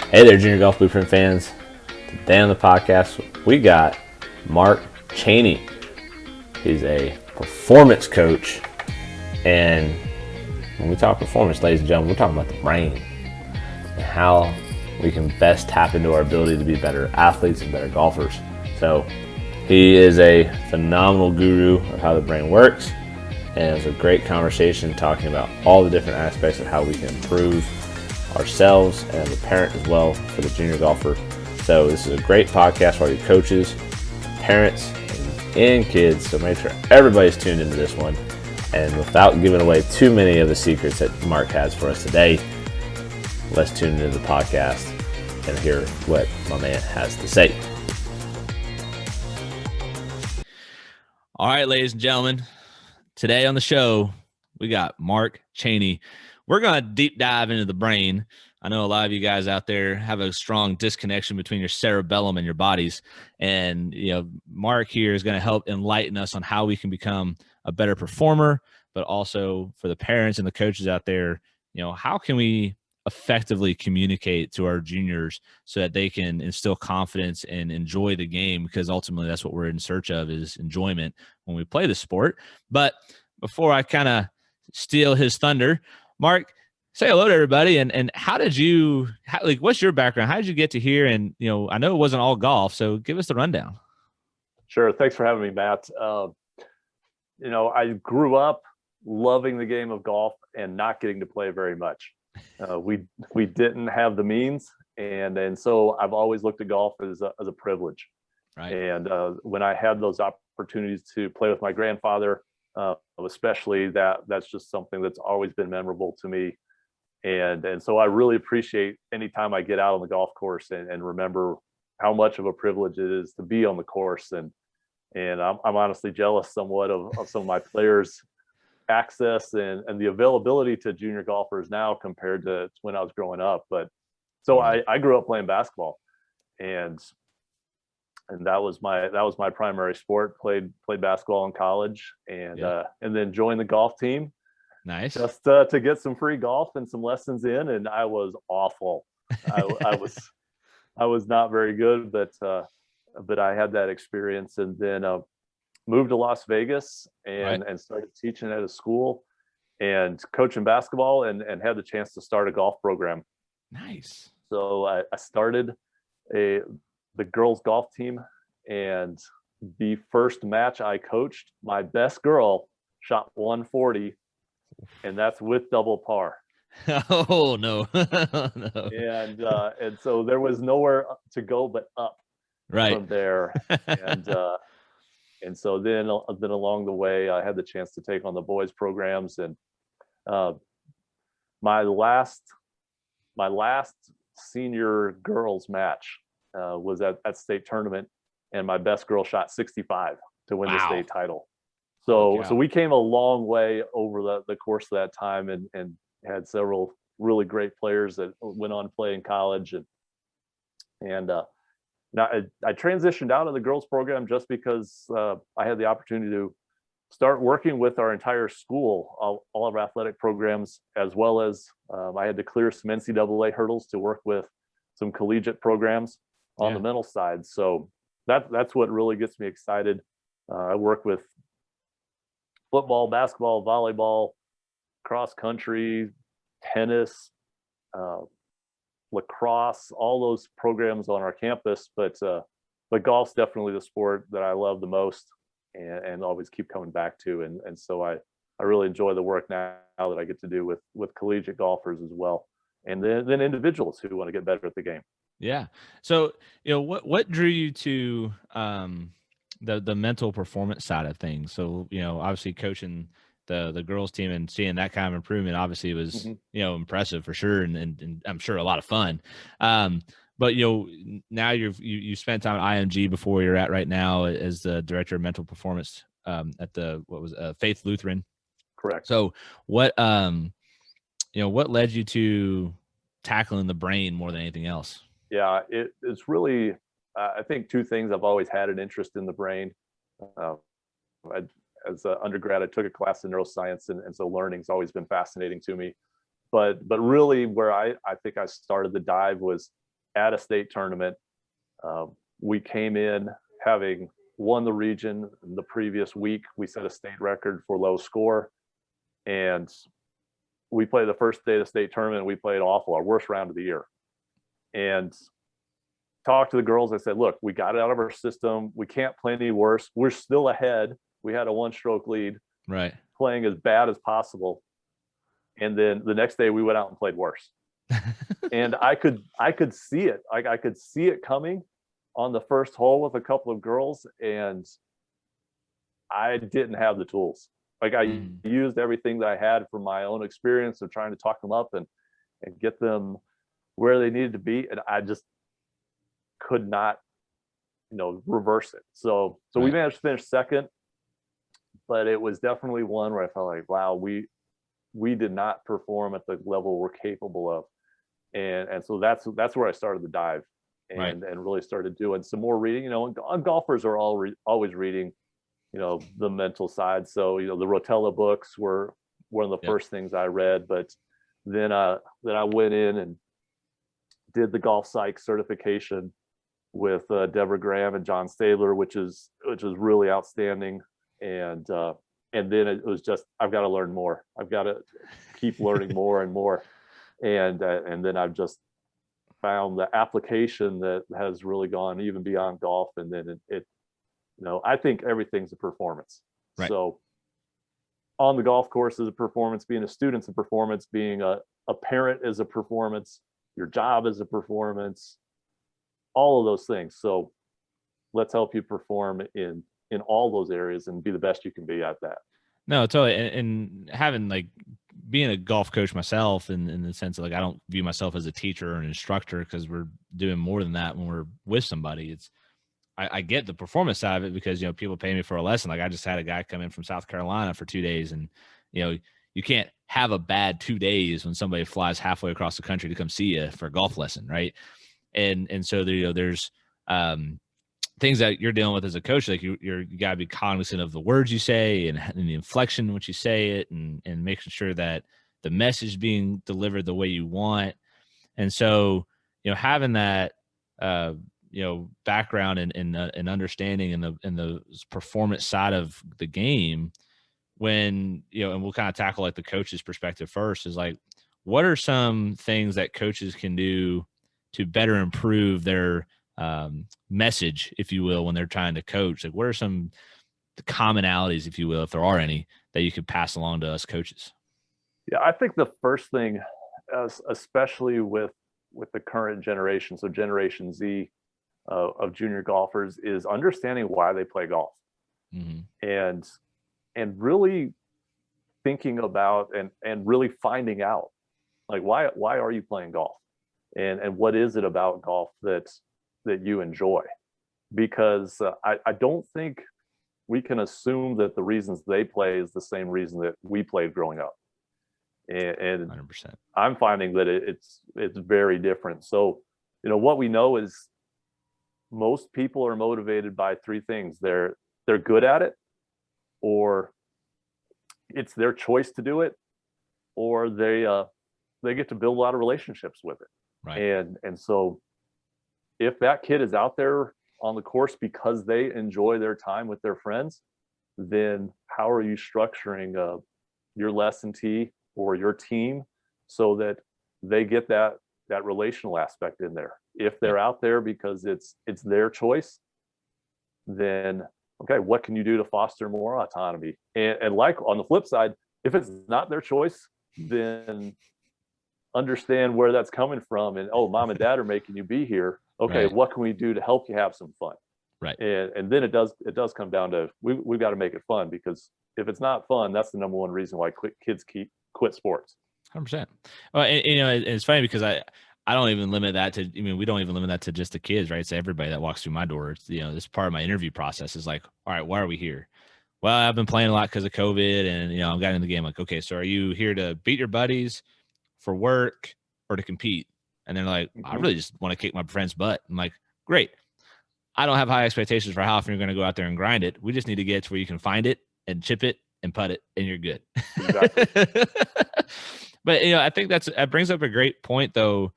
Hey there, Junior Golf Blueprint fans. Today on the podcast, we got Mark Cheney. He's a performance coach. And when we talk performance, ladies and gentlemen, we're talking about the brain and how we can best tap into our ability to be better athletes and better golfers. So he is a phenomenal guru of how the brain works. And it was a great conversation talking about all the different aspects of how we can improve ourselves and as a parent as well for the junior golfer. So this is a great podcast for all your coaches, parents, and kids. So make sure everybody's tuned into this one. And without giving away too many of the secrets that Mark has for us today, let's tune into the podcast and hear what my man has to say. All right, ladies and gentlemen, today on the show, we got Mark Cheney. We're going to deep dive into the brain. I know a lot of you guys out there have a strong disconnection between your cerebellum and your bodies. And, Mark here is going to help enlighten us on how we can become a better performer, but also for the parents and the coaches out there, how can we effectively communicate to our juniors so that they can instill confidence and enjoy the game, because ultimately that's what we're in search of, is enjoyment when we play the sport. But before I kind of steal his thunder, Mark, say hello to everybody. And how did you, what's your background? How did you get to here? And, I know it wasn't all golf, so give us the rundown. Sure. Thanks for having me, Matt. I grew up loving the game of golf and not getting to play very much. We didn't have the means. And so I've always looked at golf as a privilege. Right. And when I had those opportunities to play with my grandfather, especially that's just something that's always been memorable to me. And so I really appreciate any time I get out on the golf course and remember how much of a privilege it is to be on the course. And I'm honestly jealous somewhat of some of my players' access and the availability to junior golfers now compared to when I was growing up. But so I grew up playing basketball, and that was my primary sport. Played basketball in college, and then joined the golf team. Nice. Just to get some free golf and some lessons in, and I was awful. I was not very good, but I had that experience, and then moved to Las Vegas and started teaching at a school and coaching basketball, and had the chance to start a golf program. Nice. So I started the girls golf team, and the first match I coached, my best girl shot 140, and that's with double par. Oh no. No. And so there was nowhere to go but up from there. And so then along the way, I had the chance to take on the boys programs, and my last senior girls match was at state tournament, and my best girl shot 65 to win the state title. So we came a long way over the course of that time, and had several really great players that went on to play in college. And now I transitioned out of the girls program just because I had the opportunity to start working with our entire school, all of our athletic programs, as well as I had to clear some NCAA hurdles to work with some collegiate programs on the mental side. So that's what really gets me excited. I work with football, basketball, volleyball, cross country, tennis, lacrosse, all those programs on our campus. But golf's definitely the sport that I love the most, and always keep coming back to. And so I really enjoy the work now that I get to do with collegiate golfers as well, and then individuals who want to get better at the game. Yeah. So, what drew you to the mental performance side of things? So, obviously coaching the girls team and seeing that kind of improvement obviously was, impressive for sure. And I'm sure a lot of fun. But, now you spent time at IMG before you're at right now as the director of mental performance at Faith Lutheran. Correct. So what led you to tackling the brain more than anything else? Yeah, it's really, I think two things. I've always had an interest in the brain. As an undergrad, I took a class in neuroscience, and so learning's always been fascinating to me. But really where I think I started the dive was at a state tournament. We came in having won the region the previous week. We set a state record for low score, and we played the first day of the state tournament. We played awful, our worst round of the year. And talked to the girls. I said, look, we got it out of our system. We can't play any worse. We're still ahead. We had a 1-stroke lead, right? Playing as bad as possible. And then the next day we went out and played worse. And I could see it. I could see it coming on the first hole with a couple of girls, and I didn't have the tools. Like I used everything that I had from my own experience of trying to talk them up and get them where they needed to be. And I just could not, reverse it. So right. We managed to finish second, but it was definitely one where I felt like, wow, we did not perform at the level we're capable of. And so that's where I started the dive and really started doing some more reading. Golfers are always reading, the mental side. So, the Rotella books were one of the first things I read, but then I went in and did the golf psych certification with Deborah Graham and John Stabler, which is really outstanding. And then it was just, I've got to learn more. I've got to keep learning more and more. And then I've just found the application that has really gone even beyond golf. And then I think everything's a performance. Right. So on the golf course is a performance, being a student's a performance, being a parent is a performance, your job is a performance, all of those things. So let's help you perform in all those areas and be the best you can be at that. No, totally. And having being a golf coach myself in the sense of I don't view myself as a teacher or an instructor, because we're doing more than that when we're with somebody. I get the performance side of it because, people pay me for a lesson. Like I just had a guy come in from South Carolina for 2 days, and, you can't have a bad 2 days when somebody flies halfway across the country to come see you for a golf lesson. Right. And so there's things that you're dealing with as a coach. Like you gotta be cognizant of the words you say and the inflection in which you say it, and making sure that the message being delivered the way you want. And so, having that, background and understanding in the performance side of the game, when, and we'll kind of tackle the coach's perspective first, is what are some things that coaches can do to better improve their message, if you will, when they're trying to coach? What are some the commonalities, if you will, if there are any, that you could pass along to us coaches? Yeah, I think the first thing, especially with the current generation, so Generation Z of junior golfers, is understanding why they play golf. And really thinking about and really finding out, why are you playing golf, and what is it about golf that you enjoy? Because I don't think we can assume that the reasons they play is the same reason that we played growing up. And 100%. I'm finding that it's very different. So, what we know is most people are motivated by three things. They're good at it, or it's their choice to do it, or they get to build a lot of relationships with it. Right. And so if that kid is out there on the course because they enjoy their time with their friends, then how are you structuring your lesson tee or your team so that they get that relational aspect in there? If they're out there because it's their choice, then okay, what can you do to foster more autonomy? And on the flip side, if it's not their choice, then understand where that's coming from. And mom and dad are making you be here. Okay, right. What can we do to help you have some fun? Right. And then it does come down to we've got to make it fun, because if it's not fun, that's the number one reason why kids quit sports. 100%. Well, and it's funny because I don't even limit that to, we don't even limit that to just the kids, right? It's everybody that walks through my door. It's, this part of my interview process is all right, why are we here? Well, I've been playing a lot because of COVID, and, I'm getting in the game. Okay, so are you here to beat your buddies, for work, or to compete? And they're like, I really just want to kick my friend's butt. I'm like, great. I don't have high expectations for how often you're going to go out there and grind it. We just need to get to where you can find it and chip it and putt it, and you're good. Exactly. But, I think that brings up a great point, though,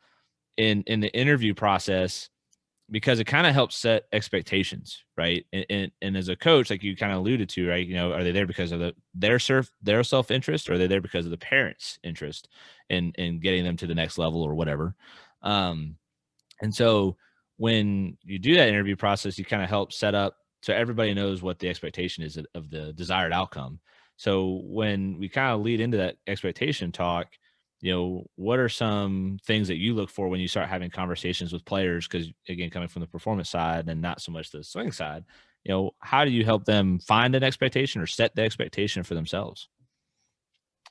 in the interview process, because it kind of helps set expectations, right? And as a coach, like you kind of alluded to, right? You know, are they there because of their self-interest, or are they there because of the parents' interest in getting them to the next level or whatever? And so when you do that interview process, you kind of help set up so everybody knows what the expectation is of the desired outcome. So when we kind of lead into that expectation talk, you know, what are some things that you look for when you start having conversations with players? Because again, coming from the performance side and not so much the swing side, you know, how do you help them find an expectation or set the expectation for themselves?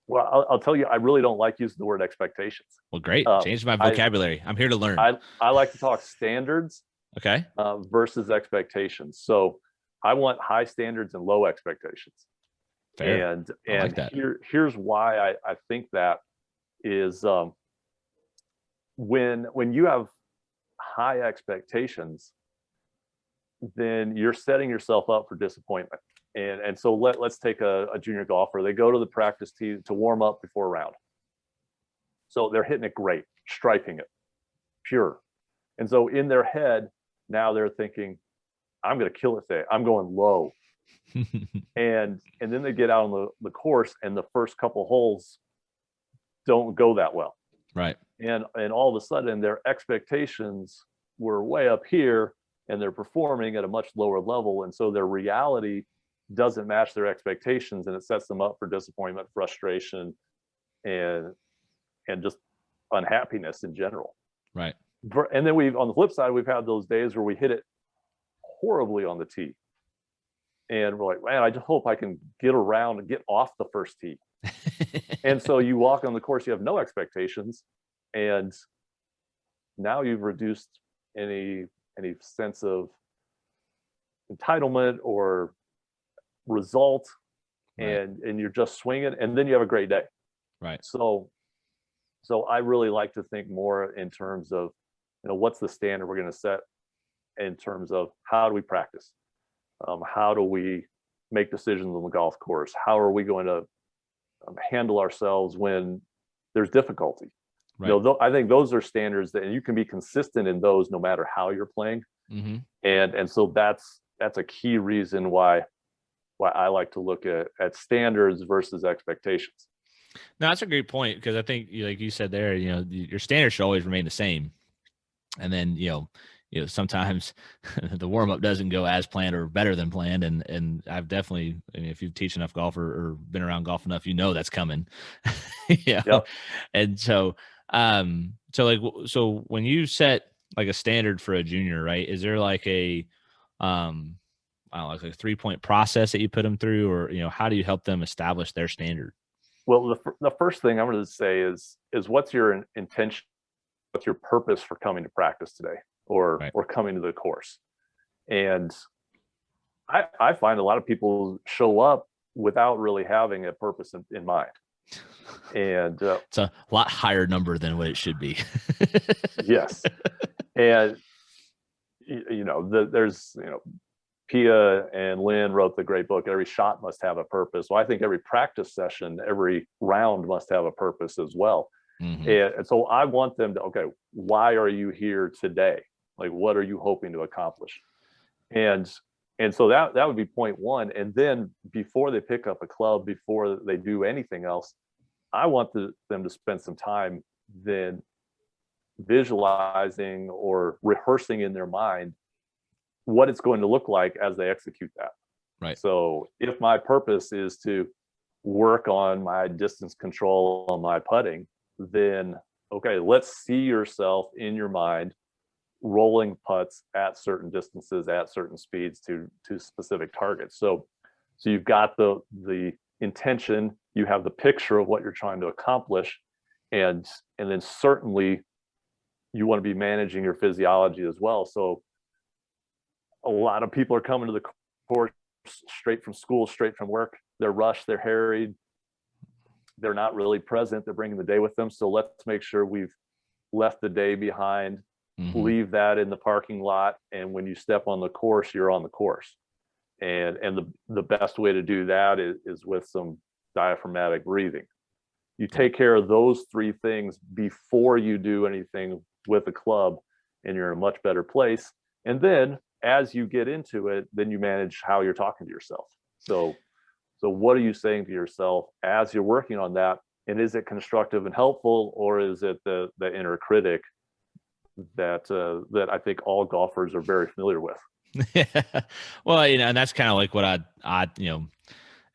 Well, I'll tell you, I really don't like using the word expectations. Well, great. Change my vocabulary. I'm here to learn. I like to talk standards okay. Versus expectations. So I want high standards and low expectations. Fair. And like that. Here's why I think that is when you have high expectations, then you're setting yourself up for disappointment. And so let's take a junior golfer. They go to the practice tee to warm up before a round. So they're hitting it great, striping it, pure. And so in their head, now they're thinking, I'm going to kill it today. I'm going low. and then they get out on the course, and the first couple holes don't go that well. Right. And all of a sudden their expectations were way up here, and they're performing at a much lower level. And so their reality doesn't match their expectations, and it sets them up for disappointment, frustration, and just unhappiness in general. Right. And then on the flip side, we've had those days where we hit it horribly on the tee. And we're like, man, I just hope I can get around and get off the first tee. And so you walk on the course, you have no expectations. And now you've reduced any sense of entitlement or result, right. and you're just swinging, and then you have a great day. Right. So I really like to think more in terms of, you know, what's the standard we're going to set in terms of how do we practice? How do we make decisions on the golf course? How are we going to handle ourselves when there's difficulty? Right. You know, I think those are standards that, and you can be consistent in those no matter how you're playing. Mm-hmm. And so that's a key reason why I like to look at standards versus expectations. No, that's a great point, because I think, like you said there, you know, your standards should always remain the same. And then, you know, sometimes the warm up doesn't go as planned or better than planned. And I've definitely, I mean, if you teach enough golf or been around golf enough, you know, that's coming. Yeah. Yep. And so when you set like a standard for a junior, right, is there like a, I don't know, like a 3-point process that you put them through, or, you know, how do you help them establish their standard? Well, the first thing I'm going to say is what's your intention? What's your purpose for coming to practice today, or coming to the course? And I find a lot of people show up without really having a purpose in mind. And it's a lot higher number than what it should be. Yes. And, you know, there's, you know, Pia and Lynn wrote the great book, Every Shot Must Have a Purpose. Well, I think every practice session, every round must have a purpose as well. Mm-hmm. And so I want them to, okay, why are you here today? Like, what are you hoping to accomplish? And so that would be point one. And then before they pick up a club, before they do anything else, I want them to spend some time then visualizing or rehearsing in their mind what it's going to look like as they execute that. Right. So if my purpose is to work on my distance control on my putting, then, okay, let's see yourself in your mind rolling putts at certain distances, at certain speeds to specific targets. So you've got the intention, you have the picture of what you're trying to accomplish, and then certainly you want to be managing your physiology as well. So a lot of people are coming to the course straight from school, straight from work. They're rushed, they're harried, they're not really present, they're bringing the day with them. So let's make sure we've left the day behind, mm-hmm. leave that in the parking lot, and when you step on the course, you're on the course. And the best way to do that is with some diaphragmatic breathing. You take care of those three things before you do anything with a club, and you're in a much better place. And then as you get into it, then you manage how you're talking to yourself. So what are you saying to yourself as you're working on that? And is it constructive and helpful, or is it the inner critic that I think all golfers are very familiar with? Well, and that's kind of like what I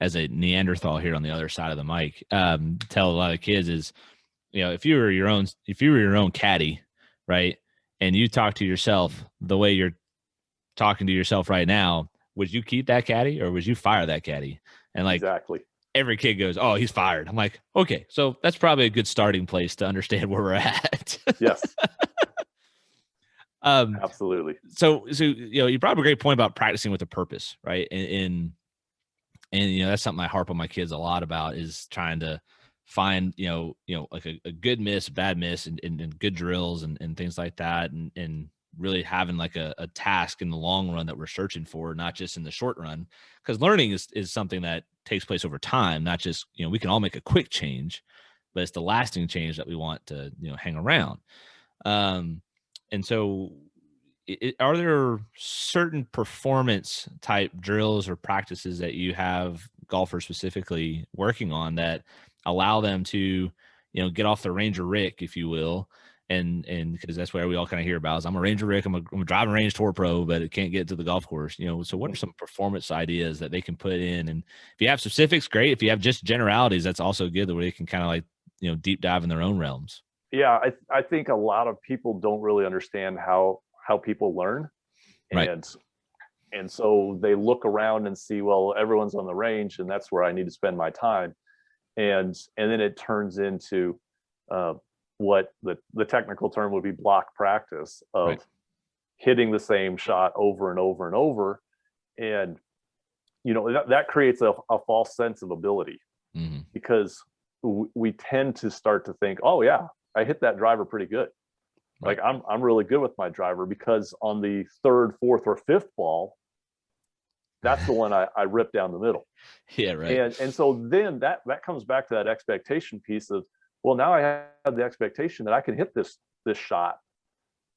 as a Neanderthal here on the other side of the mic, tell a lot of kids is, if you were your own caddy, right, and you talk to yourself the way you're talking to yourself right now, would you keep that caddy or would you fire that caddy? And like, exactly, every kid goes, "Oh, he's fired." I'm like, okay, so that's probably a good starting place to understand where we're at. Yes. Absolutely. So you brought up a great point about practicing with a purpose, right? And that's something I harp on my kids a lot about, is trying to find like a good miss, bad miss, and good drills and things like that, and really having like a task in the long run that we're searching for, not just in the short run, because learning is something that takes place over time, not just we can all make a quick change, but it's the lasting change that we want to hang around. And so are there certain performance type drills or practices that you have golfers specifically working on that allow them to, get off the Ranger Rick, if you will? And because that's where we all kind of hear about is, I'm a Ranger Rick, I'm a driving range tour pro, but it can't get to the golf course. So what are some performance ideas that they can put in? And if you have specifics, great. If you have just generalities, that's also good, the way they can kind of like, deep dive in their own realms. Yeah, I think a lot of people don't really understand how people learn. Right. And so they look around and see, well, everyone's on the range and that's where I need to spend my time. And then it turns into what the technical term would be block practice of right. hitting the same shot over and over and over. And, that creates a false sense of ability, mm-hmm. because we tend to start to think, oh yeah, I hit that driver pretty good. Right. Like I'm really good with my driver, because on the third, fourth, or fifth ball, that's the one I rip down the middle. Yeah, right. And so then that comes back to that expectation piece of, well, now I have the expectation that I can hit this shot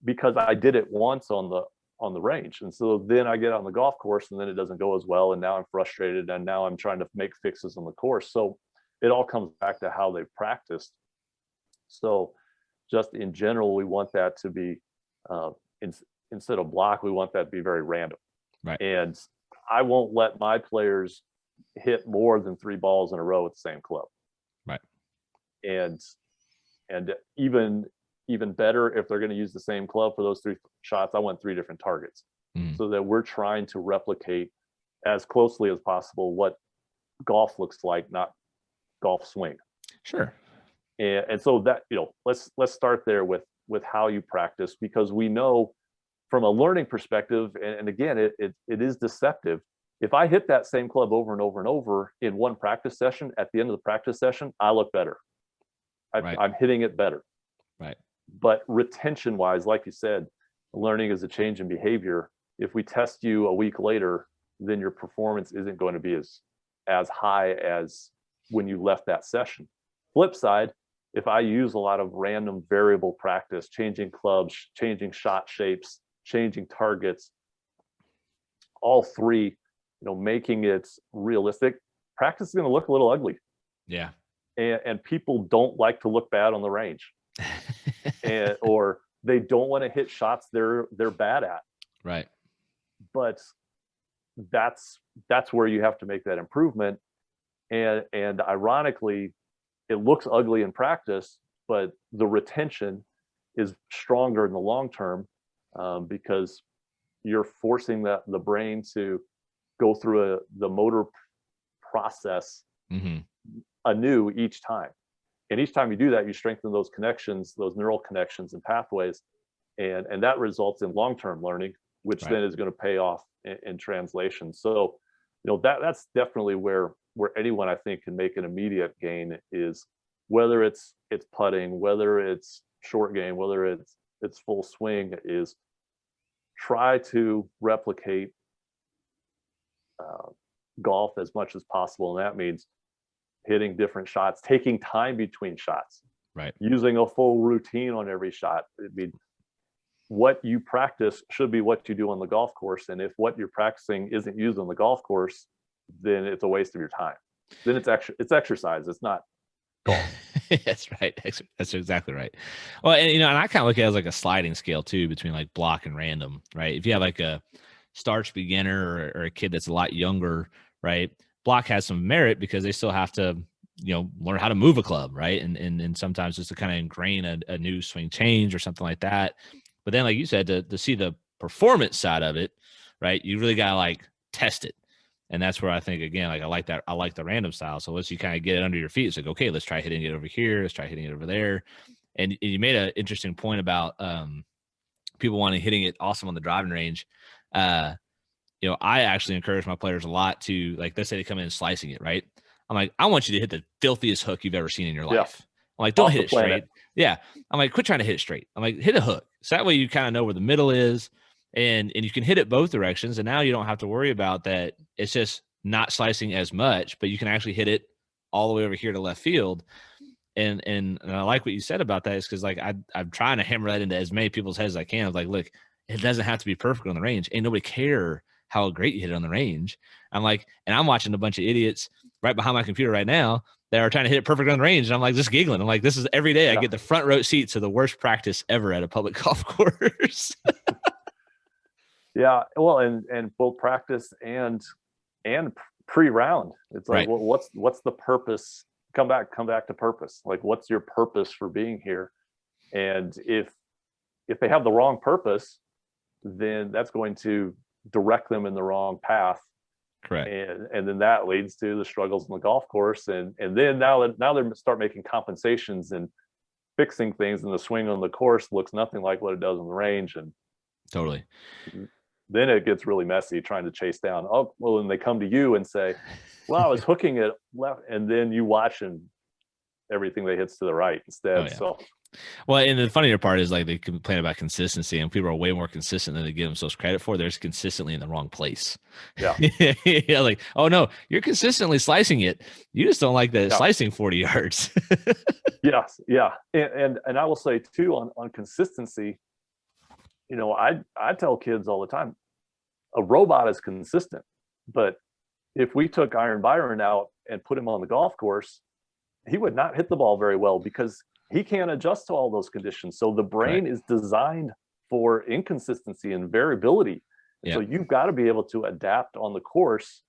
because I did it once on the range. And so then I get on the golf course and then it doesn't go as well, and now I'm frustrated, and now I'm trying to make fixes on the course. So it all comes back to how they've practiced. So just in general, we want that to be instead of block, we want that to be very random. Right. And I won't let my players hit more than 3 balls in a row with the same club. Right. And even better, if they're going to use the same club for those 3 shots, I want 3 different targets, so that we're trying to replicate as closely as possible what golf looks like, not golf swing. Sure. And so that, let's start there with how you practice, because we know from a learning perspective, and again, it is deceptive. If I hit that same club over and over and over in one practice session, at the end of the practice session, I look better. Right. I'm hitting it better. Right. But retention wise, like you said, learning is a change in behavior. If we test you a week later, then your performance isn't going to be as high as when you left that session. Flip side, if I use a lot of random variable practice, changing clubs, changing shot shapes, changing targets, all 3, making it realistic, practice is going to look a little ugly. Yeah. And people don't like to look bad on the range. Or they don't want to hit shots they're bad at. Right. But that's where you have to make that improvement. And ironically, it looks ugly in practice, but the retention is stronger in the long term, because you're forcing the brain to go through the motor process mm-hmm. anew each time. And each time you do that, you strengthen those connections, those neural connections and pathways, and that results in long-term learning, which right. then is going to pay off in translation. So, that's definitely where anyone I think can make an immediate gain, is whether it's putting, whether it's short game, whether it's full swing, is try to replicate golf as much as possible. And that means hitting different shots, taking time between shots, right, using a full routine on every shot. I mean, what you practice should be what you do on the golf course. And if what you're practicing isn't used on the golf course, then it's a waste of your time. Then it's exercise. It's not golf. That's right. That's exactly right. Well, and and I kind of look at it as like a sliding scale too, between like block and random, right? If you have like a starch beginner or a kid that's a lot younger, right? Block has some merit because they still have to, learn how to move a club, right? And sometimes just to kind of ingrain a new swing change or something like that. But then, like you said, to see the performance side of it, right? You really got to like test it. And that's where I think, again, like I like that. I like the random style. So once you kind of get it under your feet, it's like, okay, let's try hitting it over here. Let's try hitting it over there. And you made an interesting point about people wanting hitting it awesome on the driving range. I actually encourage my players a lot to, like, let's say they come in and slicing it, right? I'm like, I want you to hit the filthiest hook you've ever seen in your life. I'm like, don't hit it straight. Yeah. I'm like, quit trying to hit it straight. I'm like, hit a hook. So that way you kind of know where the middle is. And you can hit it both directions. And now you don't have to worry about that. It's just not slicing as much, but you can actually hit it all the way over here to left field. And I like what you said about that, is because like I'm trying to hammer that into as many people's heads as I can. I was like, look, it doesn't have to be perfect on the range. Ain't nobody care how great you hit it on the range. I'm like, and I'm watching a bunch of idiots right behind my computer right now that are trying to hit it perfect on the range. And I'm like, just giggling. I'm like, this is every day I get the front row seat to the worst practice ever at a public golf course. Yeah, well, and both practice and pre-round. It's like, right. well, what's the purpose? Come back to purpose. Like, what's your purpose for being here? And if they have the wrong purpose, then that's going to direct them in the wrong path. Correct. And then that leads to the struggles on the golf course. And then now they start making compensations and fixing things, and the swing on the course looks nothing like what it does on the range. And totally. Then it gets really messy trying to chase down. Oh, well, and they come to you and say, well, I was hooking it left. And then you watch and everything they hits to the right instead. Oh, yeah. So, well, and the funnier part is like they complain about consistency, and people are way more consistent than they give themselves credit for. They're just consistently in the wrong place. Yeah. Yeah, like, oh no, you're consistently slicing it. You just don't like that slicing 40 yards. Yes. Yeah. And I will say too, on consistency, I tell kids all the time, a robot is consistent, but if we took Iron Byron out and put him on the golf course, he would not hit the ball very well because he can't adjust to all those conditions. So the brain is designed for inconsistency and variability. And so you've got to be able to adapt on the course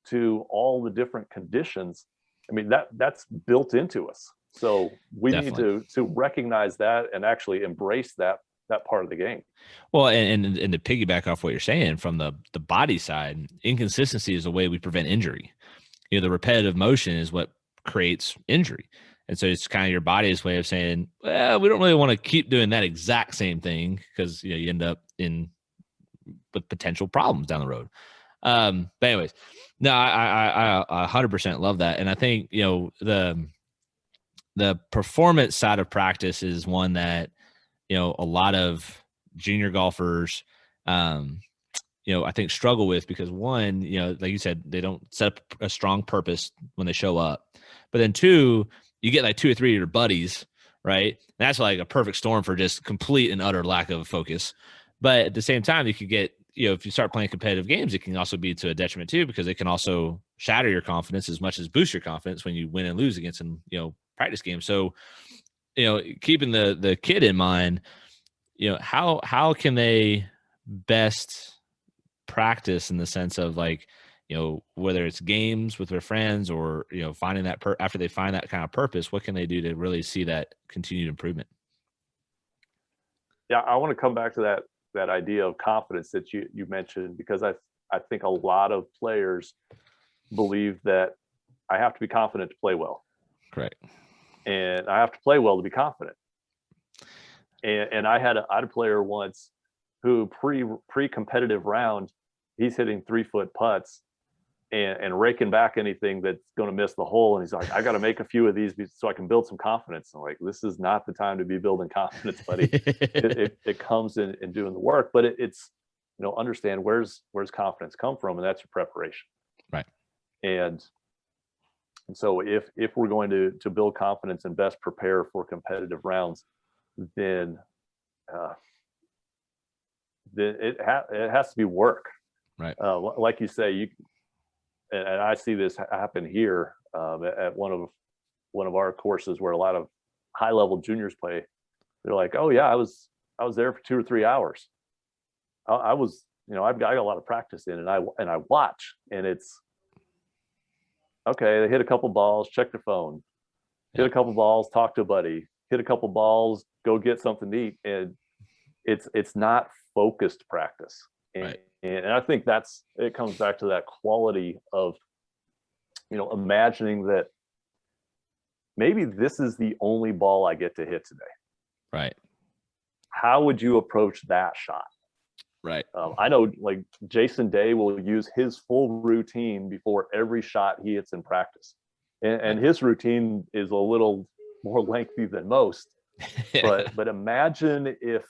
to all the different conditions. I mean, that's built into us. So we need to recognize that and actually embrace that part of the game. Well, and to piggyback off what you're saying from the body side, inconsistency is the way we prevent injury. The repetitive motion is what creates injury. And so it's kind of your body's way of saying, well, we don't really want to keep doing that exact same thing, because you end up with potential problems down the road. But anyways, no, I 100% love that. And I think, the performance side of practice is one that, a lot of junior golfers, I think struggle with, because one, like you said, they don't set up a strong purpose when they show up. But then two, you get like 2 or 3 of your buddies, right? And that's like a perfect storm for just complete and utter lack of focus. But at the same time, you could get, if you start playing competitive games, it can also be to a detriment too, because it can also shatter your confidence as much as boost your confidence when you win and lose against them, practice games. So, keeping the kid in mind, how can they best practice in the sense of like, whether it's games with their friends or, finding that after they find that kind of purpose, what can they do to really see that continued improvement? Yeah, I want to come back to that idea of confidence that you mentioned, because I think a lot of players believe that I have to be confident to play well. Correct. And I have to play well to be confident. And I had a player once who pre-competitive round, he's hitting 3-foot putts and raking back anything that's going to miss the hole. And he's like, I got to make a few of these so I can build some confidence. I'm like, this is not the time to be building confidence, buddy. it comes in doing the work, but it's, understand where's confidence come from, and that's your preparation. Right. And so if we're going to build confidence and best prepare for competitive rounds, then then it has to be work. Right. Like you say, and I see this happen here at one of our courses where a lot of high level juniors play. They're like, oh yeah, I was there for 2 or 3 hours. I was, I got a lot of practice in, and I watch, and it's okay. They hit a couple balls, check their phone, hit a couple balls, talk to a buddy, hit a couple balls, go get something to eat, and it's not focused practice. And, and I think it comes back to that quality of, imagining that maybe this is the only ball I get to hit today. Right. How would you approach that shot? Right. I know, like, Jason Day will use his full routine before every shot he hits in practice. And his routine is a little more lengthy than most. But imagine if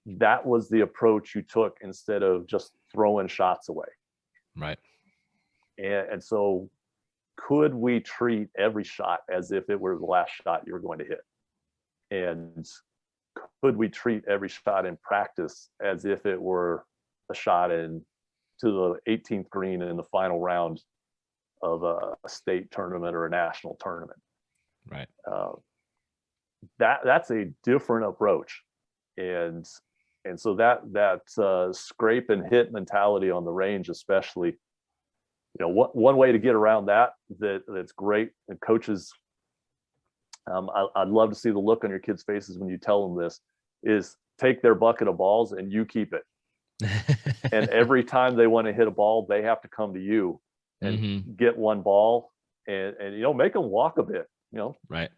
that was the approach you took instead of just throwing shots away. Right. And so could we treat every shot as if it were the last shot you were going to hit? And could we treat every shot in practice as if it were a shot to the 18th green in the final round of a state tournament or a national tournament? Right. That's a different approach. And so that scrape and hit mentality on the range, especially, one way to get around that's great. And coaches, I'd love to see the look on your kids' faces when you tell them this, is take their bucket of balls and you keep it. And every time they want to hit a ball, they have to come to you and get one ball and make them walk a bit, right.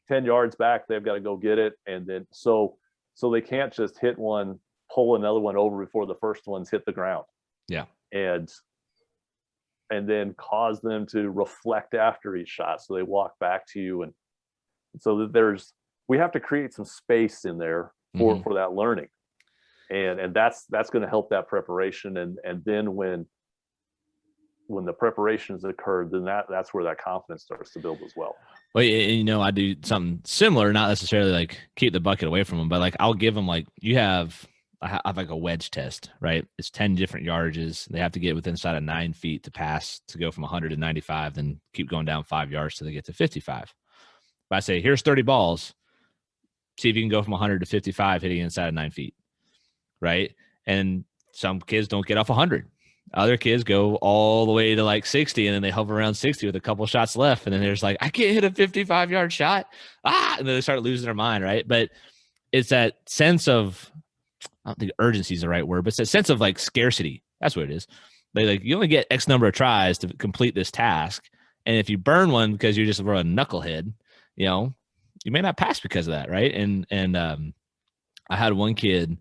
10 yards back, they've got to go get it. And then, so they can't just hit one, pull another one over before the first one's hit the ground. Yeah. And then cause them to reflect after each shot. So they walk back to you. And so that we have to create some space in there for that learning. And that's going to help that preparation. And then when the preparations occur, then that's where that confidence starts to build as well. Well, I do something similar, not necessarily like keep the bucket away from them, but like I'll give them I have like a wedge test, right? It's 10 different yardages. They have to get within inside of 9 feet to pass to go from 100 to 95, then keep going down 5 yards till they get to 55. But I say, here's 30 balls. See if you can go from 100 to 55 hitting inside of 9 feet, right? And some kids don't get off 100. Other kids go all the way to like 60, and then they hover around 60 with a couple shots left. And then there's like, I can't hit a 55-yard shot. And then they start losing their mind, right? But it's that sense of, I don't think urgency is the right word, but it's a sense of like scarcity. That's what it is. You only get X number of tries to complete this task. And if you burn one because you're just a knucklehead, you may not pass because of that, right? And I had one kid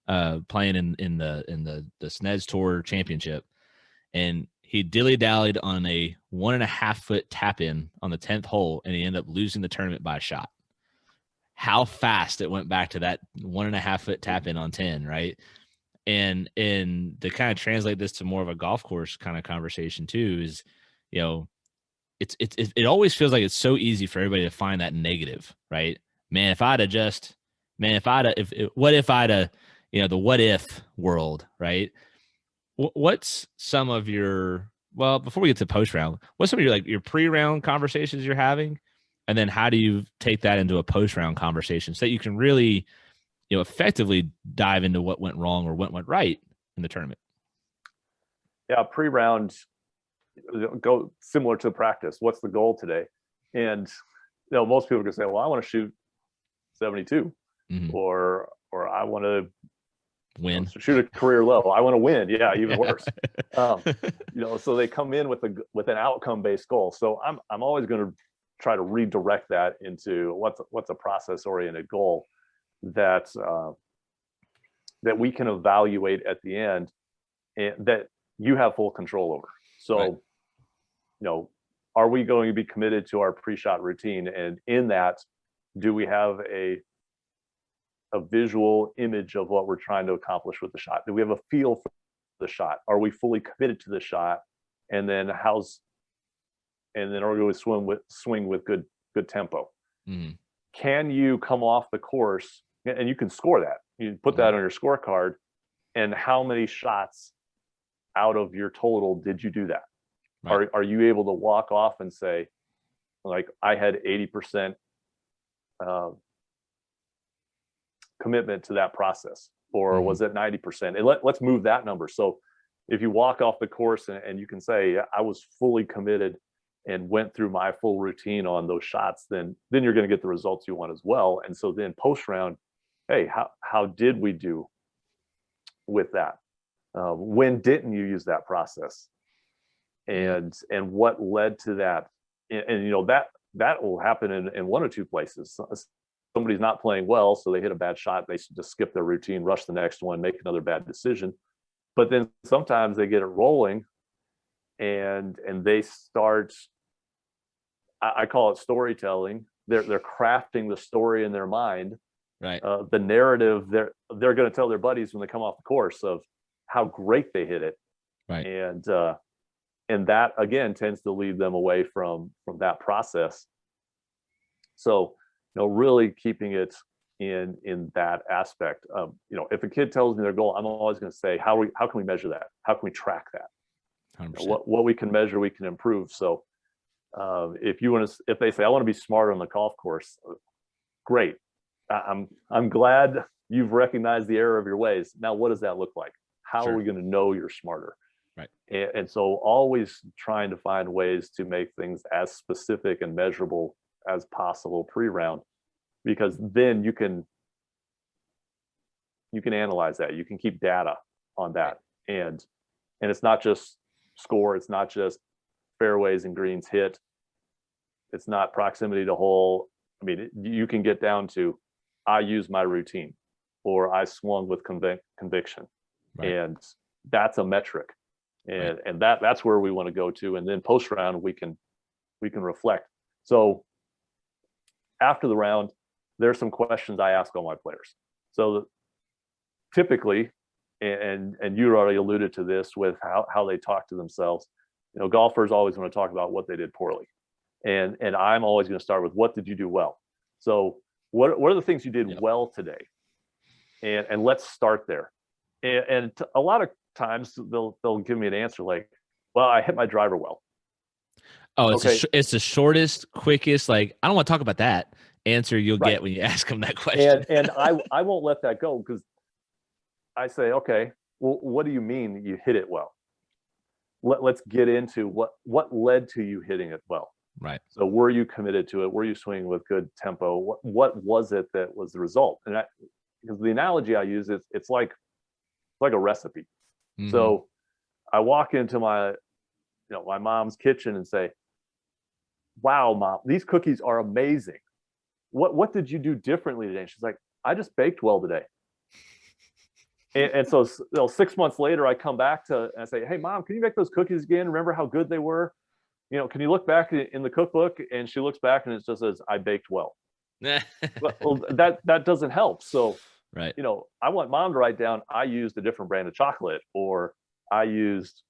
playing in the SNES Tour Championship, and he dilly-dallied on a 1.5 foot tap in on the 10th hole, and he ended up losing the tournament by a shot. How fast it went back to that 1.5 foot tap in on 10, right? And to kind of translate this to more of a golf course kind of conversation too is, it always feels like it's so easy for everybody to find that negative, right? Man, what if the what if world, right? What's some of your, before we get to post round, what's some of your pre-round conversations you're having? And then how do you take that into a post-round conversation so that you can really, effectively dive into what went wrong or what went right in the tournament? Yeah, pre-round, go similar to practice. What's the goal today? And most people are going to say, well, I want to shoot 72, or I want to win, shoot a career low. I want to win. Yeah, even worse. So they come in with an outcome-based goal. So I'm always going to try to redirect that into what's a process-oriented goal that we can evaluate at the end, and that you have full control over. So, right. Are we going to be committed to our pre-shot routine? And in that, do we have a visual image of what we're trying to accomplish with the shot? Do we have a feel for the shot? Are we fully committed to the shot? And then are we going to swing with good tempo? Can you come off the course, and you can score that? You put that on your scorecard. and how many shots out of your total did you do that? Right. Are you able to walk off and say, like, I had 80% commitment to that process, or was it 90%? And let's move that number. So if you walk off the course and you can say, I was fully committed and went through my full routine on those shots, then you're going to get the results you want as well. And so then post round, hey, how did we do with that? When didn't you use that process? And what led to that? And you know, that will happen in one or two places. Somebody's not playing well, so they hit a bad shot, they just skip their routine, rush the next one, make another bad decision. But then sometimes they get it rolling and they start, I call it storytelling. They're crafting the story in their mind, right? The narrative they're going to tell their buddies when they come off the course of how great they hit it, right? And that again tends to lead them away from that process. So, you know, really keeping it in that aspect of, you know, if a kid tells me their goal, I'm always going to say, how can we measure that? How can we track that? 100%. What we can measure, we can improve. So if they say, I want to be smarter on the golf course, great. I'm glad you've recognized the error of your ways. Now, what does that look like? How are we going to know you're smarter? Right. And so always trying to find ways to make things as specific and measurable as possible pre-round, because then you can analyze that. You can keep data on that. And it's not just score. It's not just fairways and greens hit. It's not proximity to hole. I mean, you can get down to, I use my routine, or I swung with conviction. Right. And that's a metric. And that's where we want to go to. And then post round, we can reflect. So after the round, there's some questions I ask all my players. So typically, and you already alluded to this with how they talk to themselves, you know, golfers always want to talk about what they did poorly. And I'm always going to start with, what did you do well? So what are the things you did well today? And let's start there. And a lot of times they'll give me an answer like, well, I hit my driver well. Oh, it's the shortest, quickest, like, I don't want to talk about that answer you'll get when you ask them that question. And I won't let that go, because I say, okay, well, what do you mean that you hit it well? Let's get into what led to you hitting it well. Right. So were you committed to it? Were you swinging with good tempo? What was it that was the result? And because the analogy I use is, it's like a recipe. Mm-hmm. So I walk into my mom's kitchen and say, wow, Mom, these cookies are amazing. What did you do differently today? And she's like, I just baked well today. And so 6 months later, I come back and I say, hey, Mom, can you make those cookies again? Remember how good they were? You know, can you look back in the cookbook? And she looks back and it just says, I baked well. Well, that doesn't help. So, right. You know, I want Mom to write down, I used a different brand of chocolate, or I used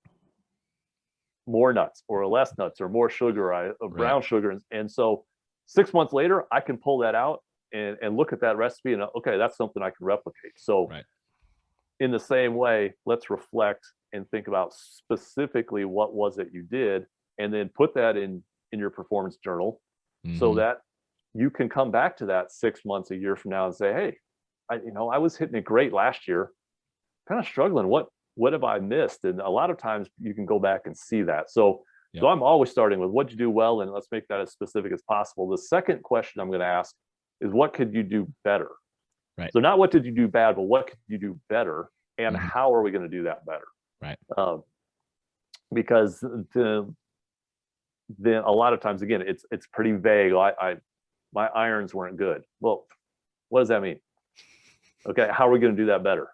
more nuts or less nuts or more sugar, brown sugar. And so 6 months later, I can pull that out and look at that recipe and, okay, that's something I can replicate. So in the same way, let's reflect and think about specifically what was it you did, and then put that in your performance journal, so that you can come back to that 6 months, a year from now and say, hey, I was hitting it great last year, kind of struggling. What have I missed? And a lot of times you can go back and see that. So I'm always starting with, what you do well, and let's make that as specific as possible. The second question I'm going to ask is, what could you do better? Right. So not what did you do bad, but what could you do better, and how are we going to do that better? Right. Because then a lot of times, again, it's pretty vague. My irons weren't good. Well, what does that mean? Okay, how are we going to do that better?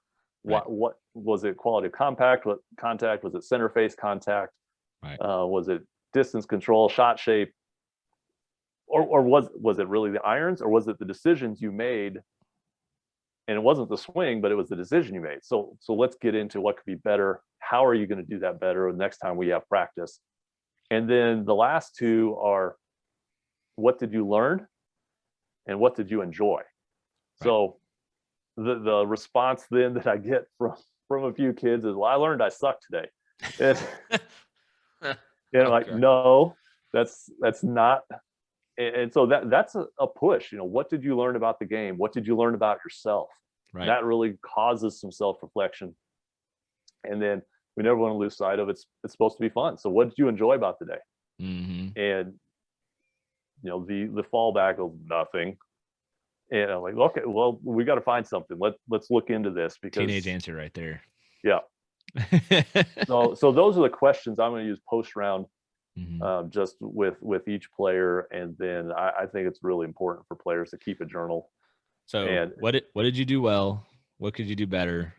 Right. What was it? Quality of contact? What contact was it? Center face contact? Right. Was it distance control, shot shape, or was it really the irons, or was it the decisions you made? And it wasn't the swing, but it was the decision you made. So let's get into what could be better. How are you going to do that better next time we have practice? And then the last two are, what did you learn and what did you enjoy? Right. So the response then that I get from a few kids is, well, I learned I suck today. And, I'm like, Okay. no, that's not. And so that's a push. What did you learn about the game? What did you learn about yourself? Right. That really causes some self-reflection. And then we never want to lose sight of it's supposed to be fun. So what did you enjoy about the day? Mm-hmm. And the fallback of nothing. And I'm like, okay, well, we got to find something. Let's look into this, because Teenage answer right there. Yeah. So those are the questions I'm going to use post round, Mm-hmm. just with each player. And then I think it's really important for players to keep a journal. So what did you do well? What could you do better?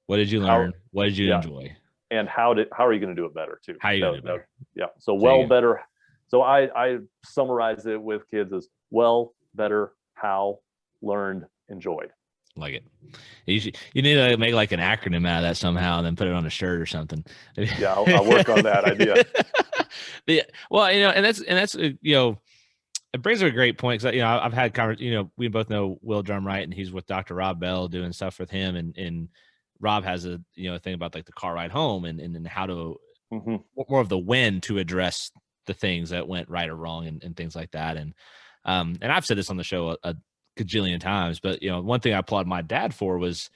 What did you learn? What did you enjoy? And how are you going to do it better too? How are you going to do better? Yeah. So well, better. So I summarize it with kids as well, better, how, learned, enjoyed. Like it. You need to make like an acronym out of that somehow, and then put it on a shirt or something. Yeah, I'll work on that idea. Well, and that's it brings up a great point, because I've had we both know Will Drumright, and he's with Dr. Rob Bell doing stuff with him, and Rob has a thing about like the car ride home and how to more of the when to address the things that went right or wrong and things like that. And I've said this on the show a gajillion times, but one thing I applaud my dad for was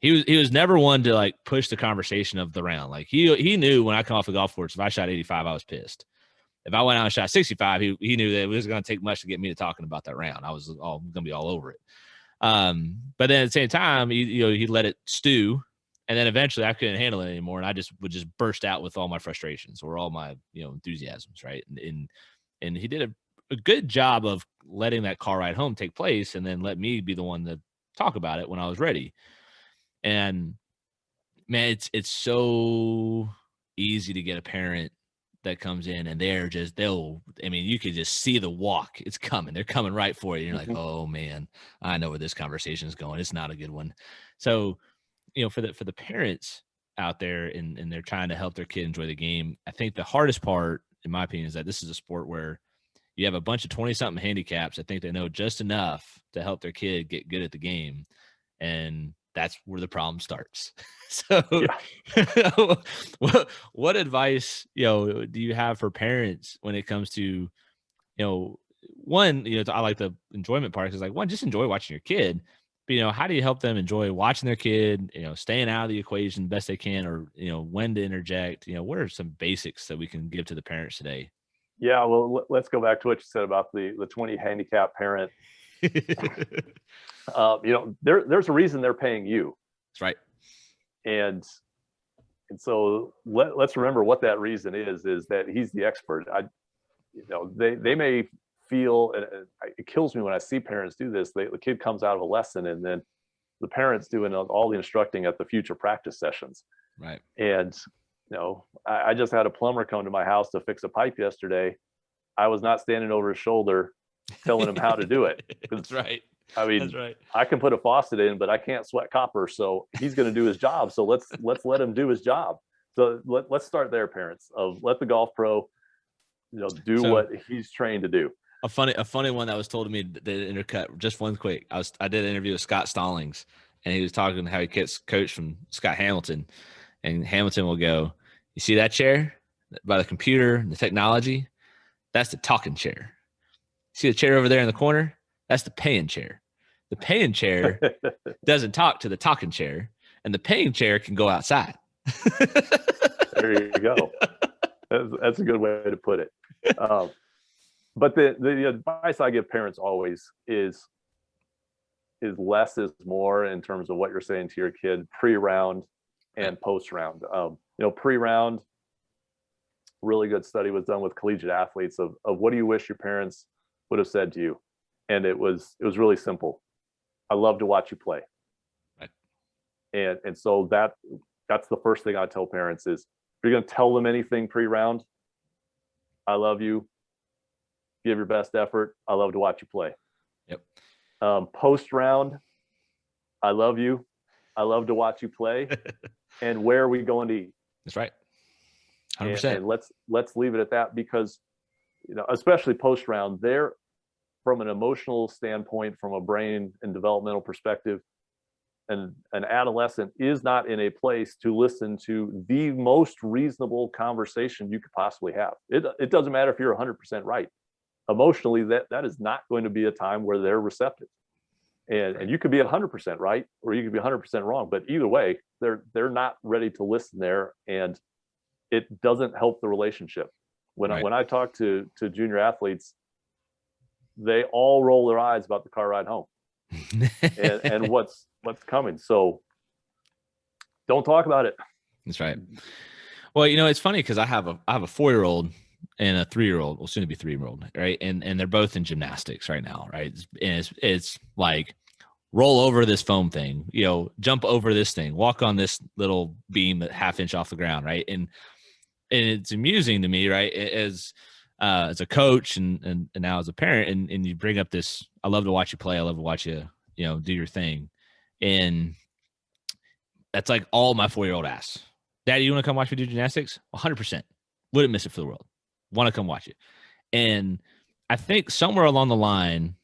he was never one to like push the conversation of the round. Like he knew when I come off the golf course, if I shot 85, I was pissed. If I went out and shot 65, he knew that it was going to take much to get me to talking about that round. I was going to be all over it. But then at the same time, he let it stew. And then eventually I couldn't handle it anymore. And I would just burst out with all my frustrations or all my, enthusiasms. Right. And he did a good job of letting that car ride home take place, and then let me be the one to talk about it when I was ready. And man, it's so easy to get a parent that comes in and you could just see the walk. It's coming. They're coming right for you. You're like, oh man, I know where this conversation is going. It's not a good one. So, for the parents out there and they're trying to help their kid enjoy the game, I think the hardest part, in my opinion, is that this is a sport where you have a bunch of 20-something handicaps. I think they know just enough to help their kid get good at the game. And that's where the problem starts. So what advice, do you have for parents when it comes to, one, I like the enjoyment part, because like, one, just enjoy watching your kid, but how do you help them enjoy watching their kid, staying out of the equation best they can, or, when to interject, what are some basics that we can give to the parents today? Yeah, well, let's go back to what you said about the 20 handicap parent. There's a reason they're paying you. That's right. And so let's remember what that reason is that he's the expert. They may feel, and it kills me when I see parents do this. The kid comes out of a lesson, and then the parents doing all the instructing at the future practice sessions. Right. And I just had a plumber come to my house to fix a pipe yesterday. I was not standing over his shoulder telling him how to do it. That's right. I mean, that's right. I can put a faucet in, but I can't sweat copper. So he's going to do his job. So let's let him do his job. So let's start there, parents. Let the golf pro, do what he's trained to do. A funny one that was told to me, that intercut, just one quick. I did an interview with Scott Stallings, and he was talking how he gets coached from Scott Hamilton, and Hamilton will go, "You see that chair by the computer and the technology? That's the talking chair. See the chair over there in the corner? That's the paying chair. The paying chair doesn't talk to the talking chair, and the paying chair can go outside." There you go. That's a good way to put it. But the advice I give parents always is less is more in terms of what you're saying to your kid pre-round and post-round. Pre-round, really good study was done with collegiate athletes of what do you wish your parents would have said to you? And it was really simple. I love to watch you play. Right. And so that's the first thing I tell parents is, if you're going to tell them anything pre-round, I love you, give your best effort, I love to watch you play. Yep. Post-round, I love you, I love to watch you play. And where are we going to eat? That's right. 100%. And let's leave it at that, because especially post-round, they're, from an emotional standpoint, from a brain and developmental perspective, an adolescent is not in a place to listen to the most reasonable conversation you could possibly have. It doesn't matter if you're 100% right. Emotionally, that is not going to be a time where they're receptive. And you could be 100% right, or you could be 100% wrong. But either way, they're not ready to listen there, and it doesn't help the relationship. When I talk to junior athletes, they all roll their eyes about the car ride home and what's coming. So don't talk about it. That's right. Well, it's funny because I have a 4-year-old and a 3-year-old, well, soon to be 3-year-old, right? And they're both in gymnastics right now, right? And it's like, roll over this foam thing, jump over this thing, walk on this little beam that half-inch off the ground, right? And it's amusing to me, right? As a coach and now as a parent, and you bring up this, I love to watch you play. I love to watch you, do your thing. And that's like all my 4-year-old asks. Daddy, you want to come watch me do gymnastics? 100%. Wouldn't miss it for the world. Want to come watch it. And I think somewhere along the line,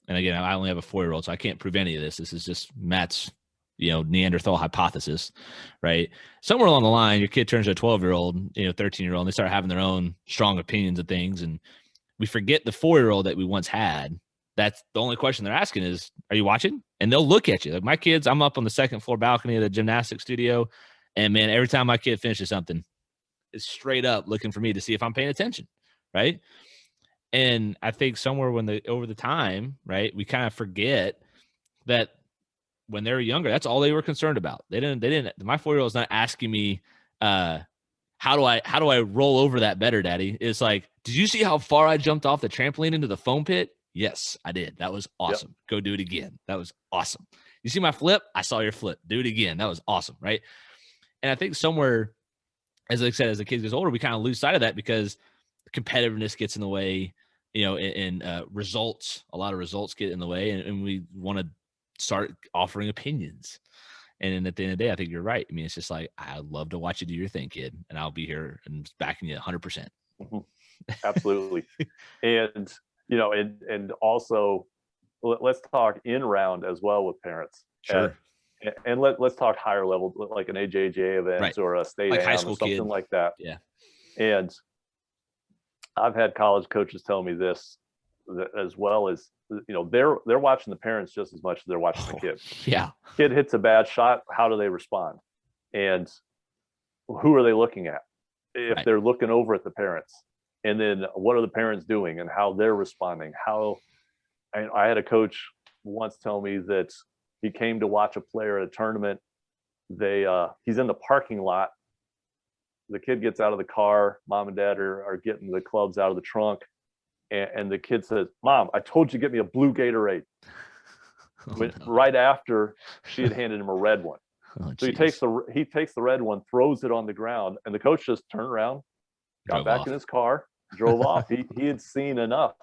and again, I only have a 4-year-old, so I can't prove any of this. This is just Matt's, Neanderthal hypothesis, right? Somewhere along the line, your kid turns to a 12-year-old, 13-year-old, and they start having their own strong opinions of things. And we forget the 4-year-old that we once had. That's the only question they're asking is, are you watching? And they'll look at you. Like my kids, I'm up on the second floor balcony of the gymnastics studio. And man, every time my kid finishes something, it's straight up looking for me to see if I'm paying attention. Right. And I think somewhere over the time, right, we kind of forget that when they were younger, that's all they were concerned about. They didn't, my 4-year-old's not asking me, how do I roll over that better, Daddy? It's like, did you see how far I jumped off the trampoline into the foam pit? Yes, I did. That was awesome. Yep. Go do it again. That was awesome. You see my flip? I saw your flip. Do it again. That was awesome. Right. And I think somewhere, as I said, as the kid gets older, we kind of lose sight of that because competitiveness gets in the way, and results, a lot of results get in the way, and we want to start offering opinions. And then at the end of the day, I think you're right. I mean, it's just like, I love to watch you do your thing, kid, and I'll be here and backing you 100%. Mm-hmm. Absolutely. And, and also let's talk in round as well with parents. Sure. And let's talk higher level, like an AJJ event, right, or a state like high school or something kid, like that. Yeah. And I've had college coaches tell me this as well, as they're watching the parents just as much as they're watching the kid. Yeah. Kid hits a bad shot, how do they respond? And who are they looking at? If they're looking over at the parents, and then what are the parents doing and how they're responding? I had a coach once tell me that he came to watch a player at a tournament. He's in the parking lot. The kid gets out of the car. Mom and dad are getting the clubs out of the trunk. And the kid says, "Mom, I told you to get me a blue Gatorade." Right after she had handed him a red one. Oh, so he takes the red one, throws it on the ground, and the coach just turned around, got back in his car, drove off. He had seen enough,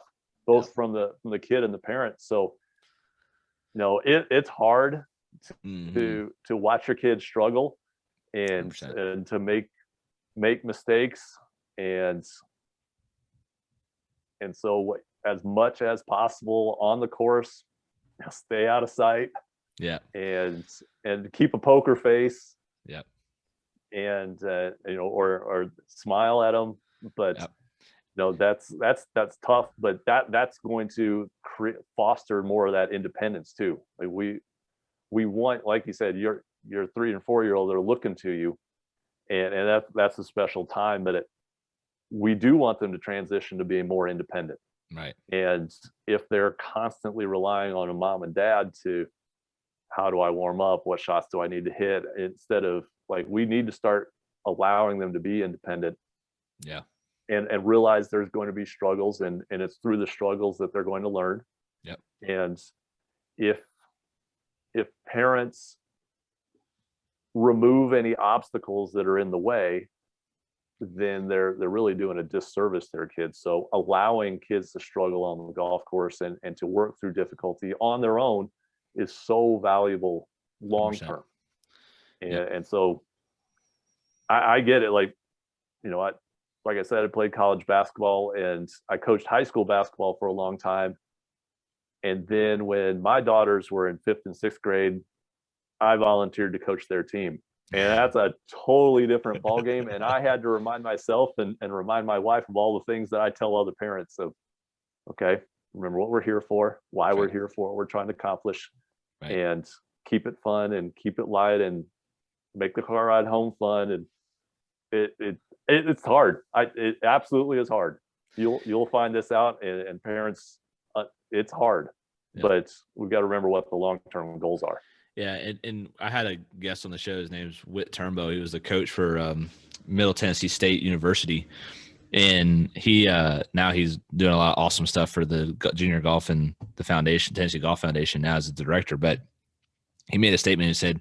both from the kid and the parents. So, it's hard to watch your kids struggle and 100%. And to make mistakes, and so as much as possible on the course, stay out of sight. Yeah. And keep a poker face. Yeah. And or smile at them, but that's tough, but that's going to foster more of that independence too. Like we want, like you said, your 3 and 4-year-old are looking to you, and that's a special time, but we do want them to transition to being more independent. Right. And if they're constantly relying on a mom and dad to, how do I warm up? What shots do I need to hit? Instead of, like, we need to start allowing them to be independent. Yeah. And realize there's going to be struggles, and it's through the struggles that they're going to learn. Yep. And if parents remove any obstacles that are in the way, then they're really doing a disservice to their kids. So allowing kids to struggle on the golf course and to work through difficulty on their own is so valuable long term. And so I get it. Like, like I said, I played college basketball and I coached high school basketball for a long time. And then when my daughters were in 5th and 6th grade, I volunteered to coach their team. And that's a totally different ballgame. And I had to remind myself and remind my wife of all the things that I tell other parents of, okay, remember what we're here for, why we're here for, what we're trying to accomplish, and keep it fun and keep it light and make the car ride home fun. And it's hard. It absolutely is hard. You'll find this out, and parents, it's hard, but we've got to remember what the long-term goals are. Yeah, and I had a guest on the show. His name's Whit Turnbow. He was the coach for Middle Tennessee State University, and he now he's doing a lot of awesome stuff for the junior golf and the foundation, Tennessee Golf Foundation, now as a director. But he made a statement and said,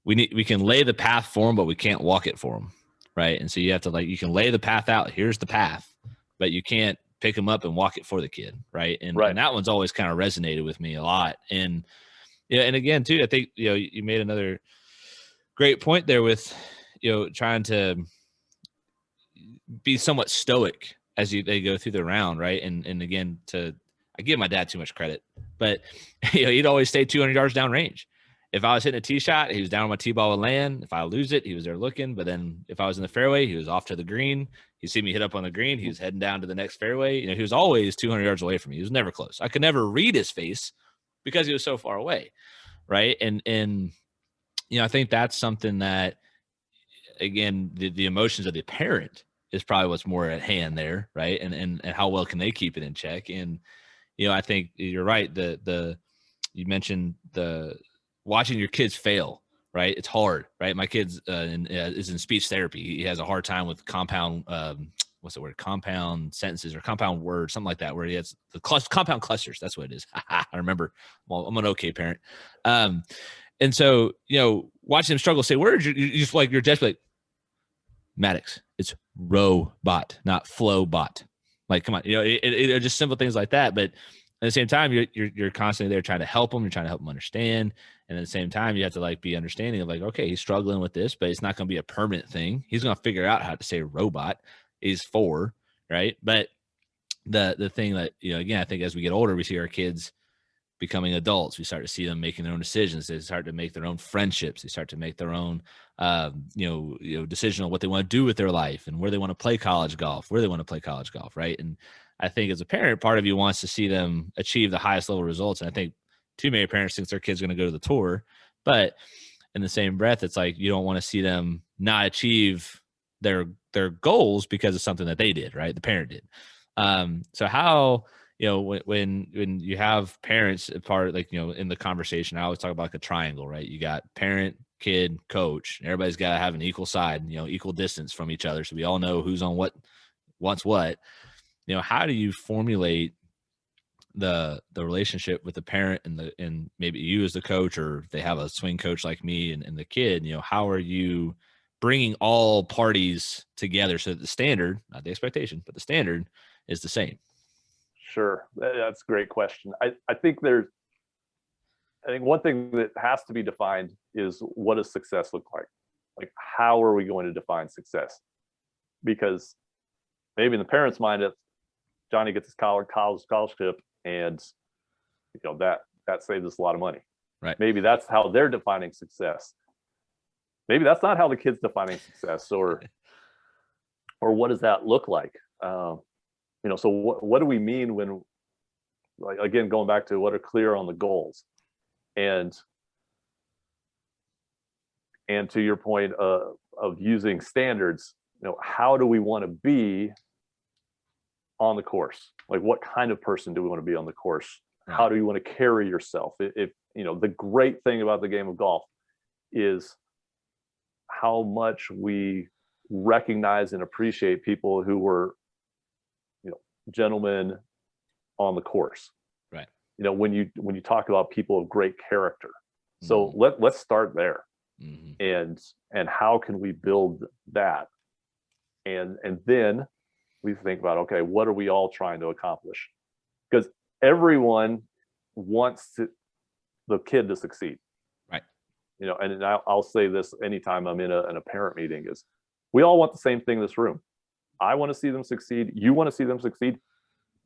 we can lay the path for them, but we can't walk it for them, right? And so you have to you can lay the path out. Here's the path, but you can't pick them up and walk it for the kid, right? And that one's always kind of resonated with me a lot. And and again, too, I think, you made another great point there with, trying to be somewhat stoic as they go through the round, right? And again, I give my dad too much credit, but he'd always stay 200 yards downrange. If I was hitting a tee shot, he was down on my tee ball would land. If I lose it, he was there looking. But then if I was in the fairway, he was off to the green. He'd see me hit up on the green. He was heading down to the next fairway. He was always 200 yards away from me. He was never close. I could never read his face because he was so far away, right? And I think that's something that, again, the emotions of the parent is probably what's more at hand there, right? And how well can they keep it in check? And I think you're right. You mentioned watching your kids fail, right? It's hard, right? My kid's is in speech therapy. He has a hard time with compound compound sentences or compound words, something like that, where he has the compound clusters. That's what it is. I remember. Well, I'm an okay parent. And so, watching him struggle, say, where did you just you're desperate, Maddox, it's robot, not flow bot. Come on, it are just simple things like that. But at the same time, you're constantly there trying to help him. You're trying to help him understand. And at the same time, you have to be understanding of okay, he's struggling with this, but it's not going to be a permanent thing. He's going to figure out how to say robot. He's 4, right? But the thing that, again, I think as we get older, we see our kids becoming adults. We start to see them making their own decisions. They start to make their own friendships. They start to make their own, decision on what they want to do with their life and where they want to play college golf, right? And I think as a parent, part of you wants to see them achieve the highest level results. And I think too many parents think their kid's going to go to the tour, but in the same breath, it's you don't want to see them not achieve their goals because of something that they did, right? The parent did. So how, when you have parents part, in the conversation, I always talk about a triangle, right? You got parent, kid, coach. Everybody's got to have an equal side, equal distance from each other. So we all know who's on what, wants what. How do you formulate the relationship with the parent and maybe you as the coach, or if they have a swing coach like me and the kid, how are you bringing all parties together so that the standard, not the expectation, but the standard is the same? Sure. That's a great question. I think one thing that has to be defined is, what does success look like? How are we going to define success? Because maybe in the parent's mind, it's Johnny gets his college scholarship and that saves us a lot of money. Right. Maybe that's how they're defining success. Maybe that's not how the kid's defining success, or what does that look like? So what do we mean when, again, going back to what are clear on the goals, and to your point of using standards, how do we want to be on the course? What kind of person do we want to be on the course? Right. How do you want to carry yourself? If the great thing about the game of golf is how much we recognize and appreciate people who were, gentlemen on the course. Right. When you talk about people of great character. So let's start there. Mm-hmm. And how can we build that? And then we think about, okay, what are we all trying to accomplish? Because everyone wants the kid to succeed. Right. And I'll say this anytime I'm in a parent meeting, is we all want the same thing in this room. I want to see them succeed. You want to see them succeed.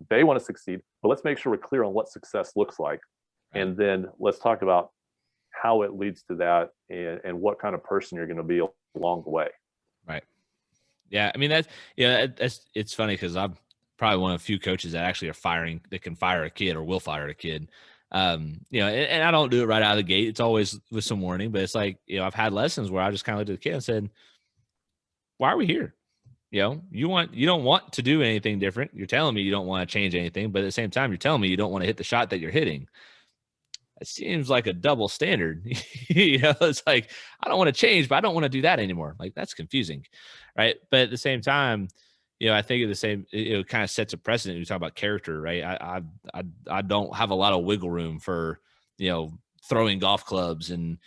They want to succeed. But let's make sure we're clear on what success looks like. Right. And then let's talk about how it leads to that, and what kind of person you're going to be along the way. Right. Yeah. I mean, it's funny because I'm probably one of the few coaches that actually that can fire a kid or will fire a kid. And I don't do it right out of the gate. It's always with some warning, but it's like, I've had lessons where I just kind of looked at the kid and said, why are we here? You don't want to do anything different. You're telling me you don't want to change anything, but at the same time, you're telling me you don't want to hit the shot that you're hitting. It seems like a double standard. It's like, I don't want to change, but I don't want to do that anymore. Like, that's confusing. Right. But at the same time, I think the same, it kind of sets a precedent. You talk about character, right? I don't have a lot of wiggle room for, throwing golf clubs and,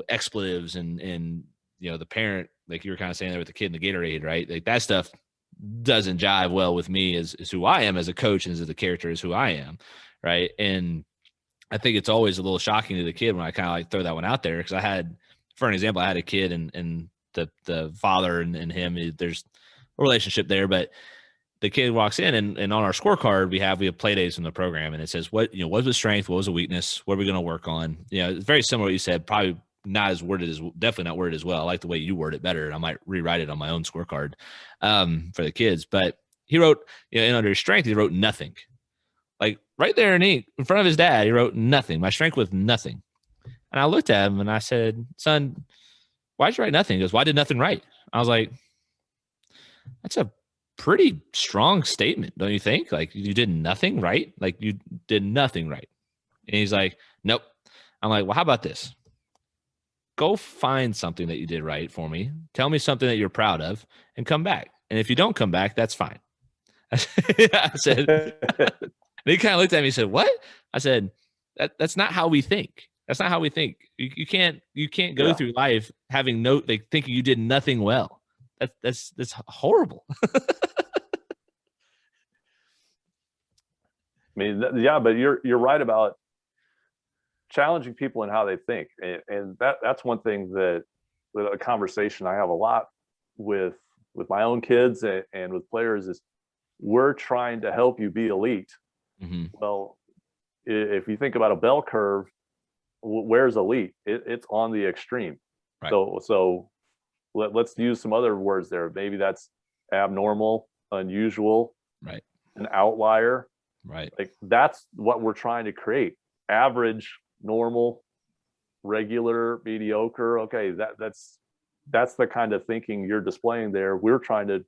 expletives and, the parent, like you were kind of saying there with the kid in the Gatorade, right? Like, that stuff doesn't jive well with me as who I am as a coach, and as the character is who I am. Right. And I think it's always a little shocking to the kid when I kind of like throw that one out there. Because for an example, I had a kid and the father and him, there's a relationship there, but the kid walks in and on our scorecard, we have play days from the program, and it says, what was the strength? What was the weakness? What are we going to work on? It's very similar to what you said, probably not as worded as, definitely not worded as well. I like the way you word it better. I might rewrite it on my own scorecard for the kids, but he wrote, and under his strength, he wrote nothing. Like right there in ink in front of his dad, he wrote nothing. My strength was nothing. And I looked at him and I said, son, why'd you write nothing? He goes, well, I did nothing right. I was like, that's a pretty strong statement, don't you think? Like, you did nothing right? Like, you did nothing right. And he's like, nope. I'm like, well, how about this? Go find something that you did right for me. Tell me something that you're proud of and come back. And if you don't come back, that's fine. I said, and he kind of looked at me and said, what? I said, that's not how we think. That's not how we think. You can't go through life having thinking you did nothing well. That's horrible. I mean, but you're right about challenging people in how they think, and that's one thing that, with a conversation I have a lot with my own kids and with players, is we're trying to help you be elite. Mm-hmm. Well, if you think about a bell curve, where's elite? It's on the extreme. Right. So let's use some other words there. Maybe that's abnormal, unusual, right? An outlier, right? Like, that's what we're trying to create. Average, normal, regular, mediocre. Okay, that's the kind of thinking you're displaying there. We're trying to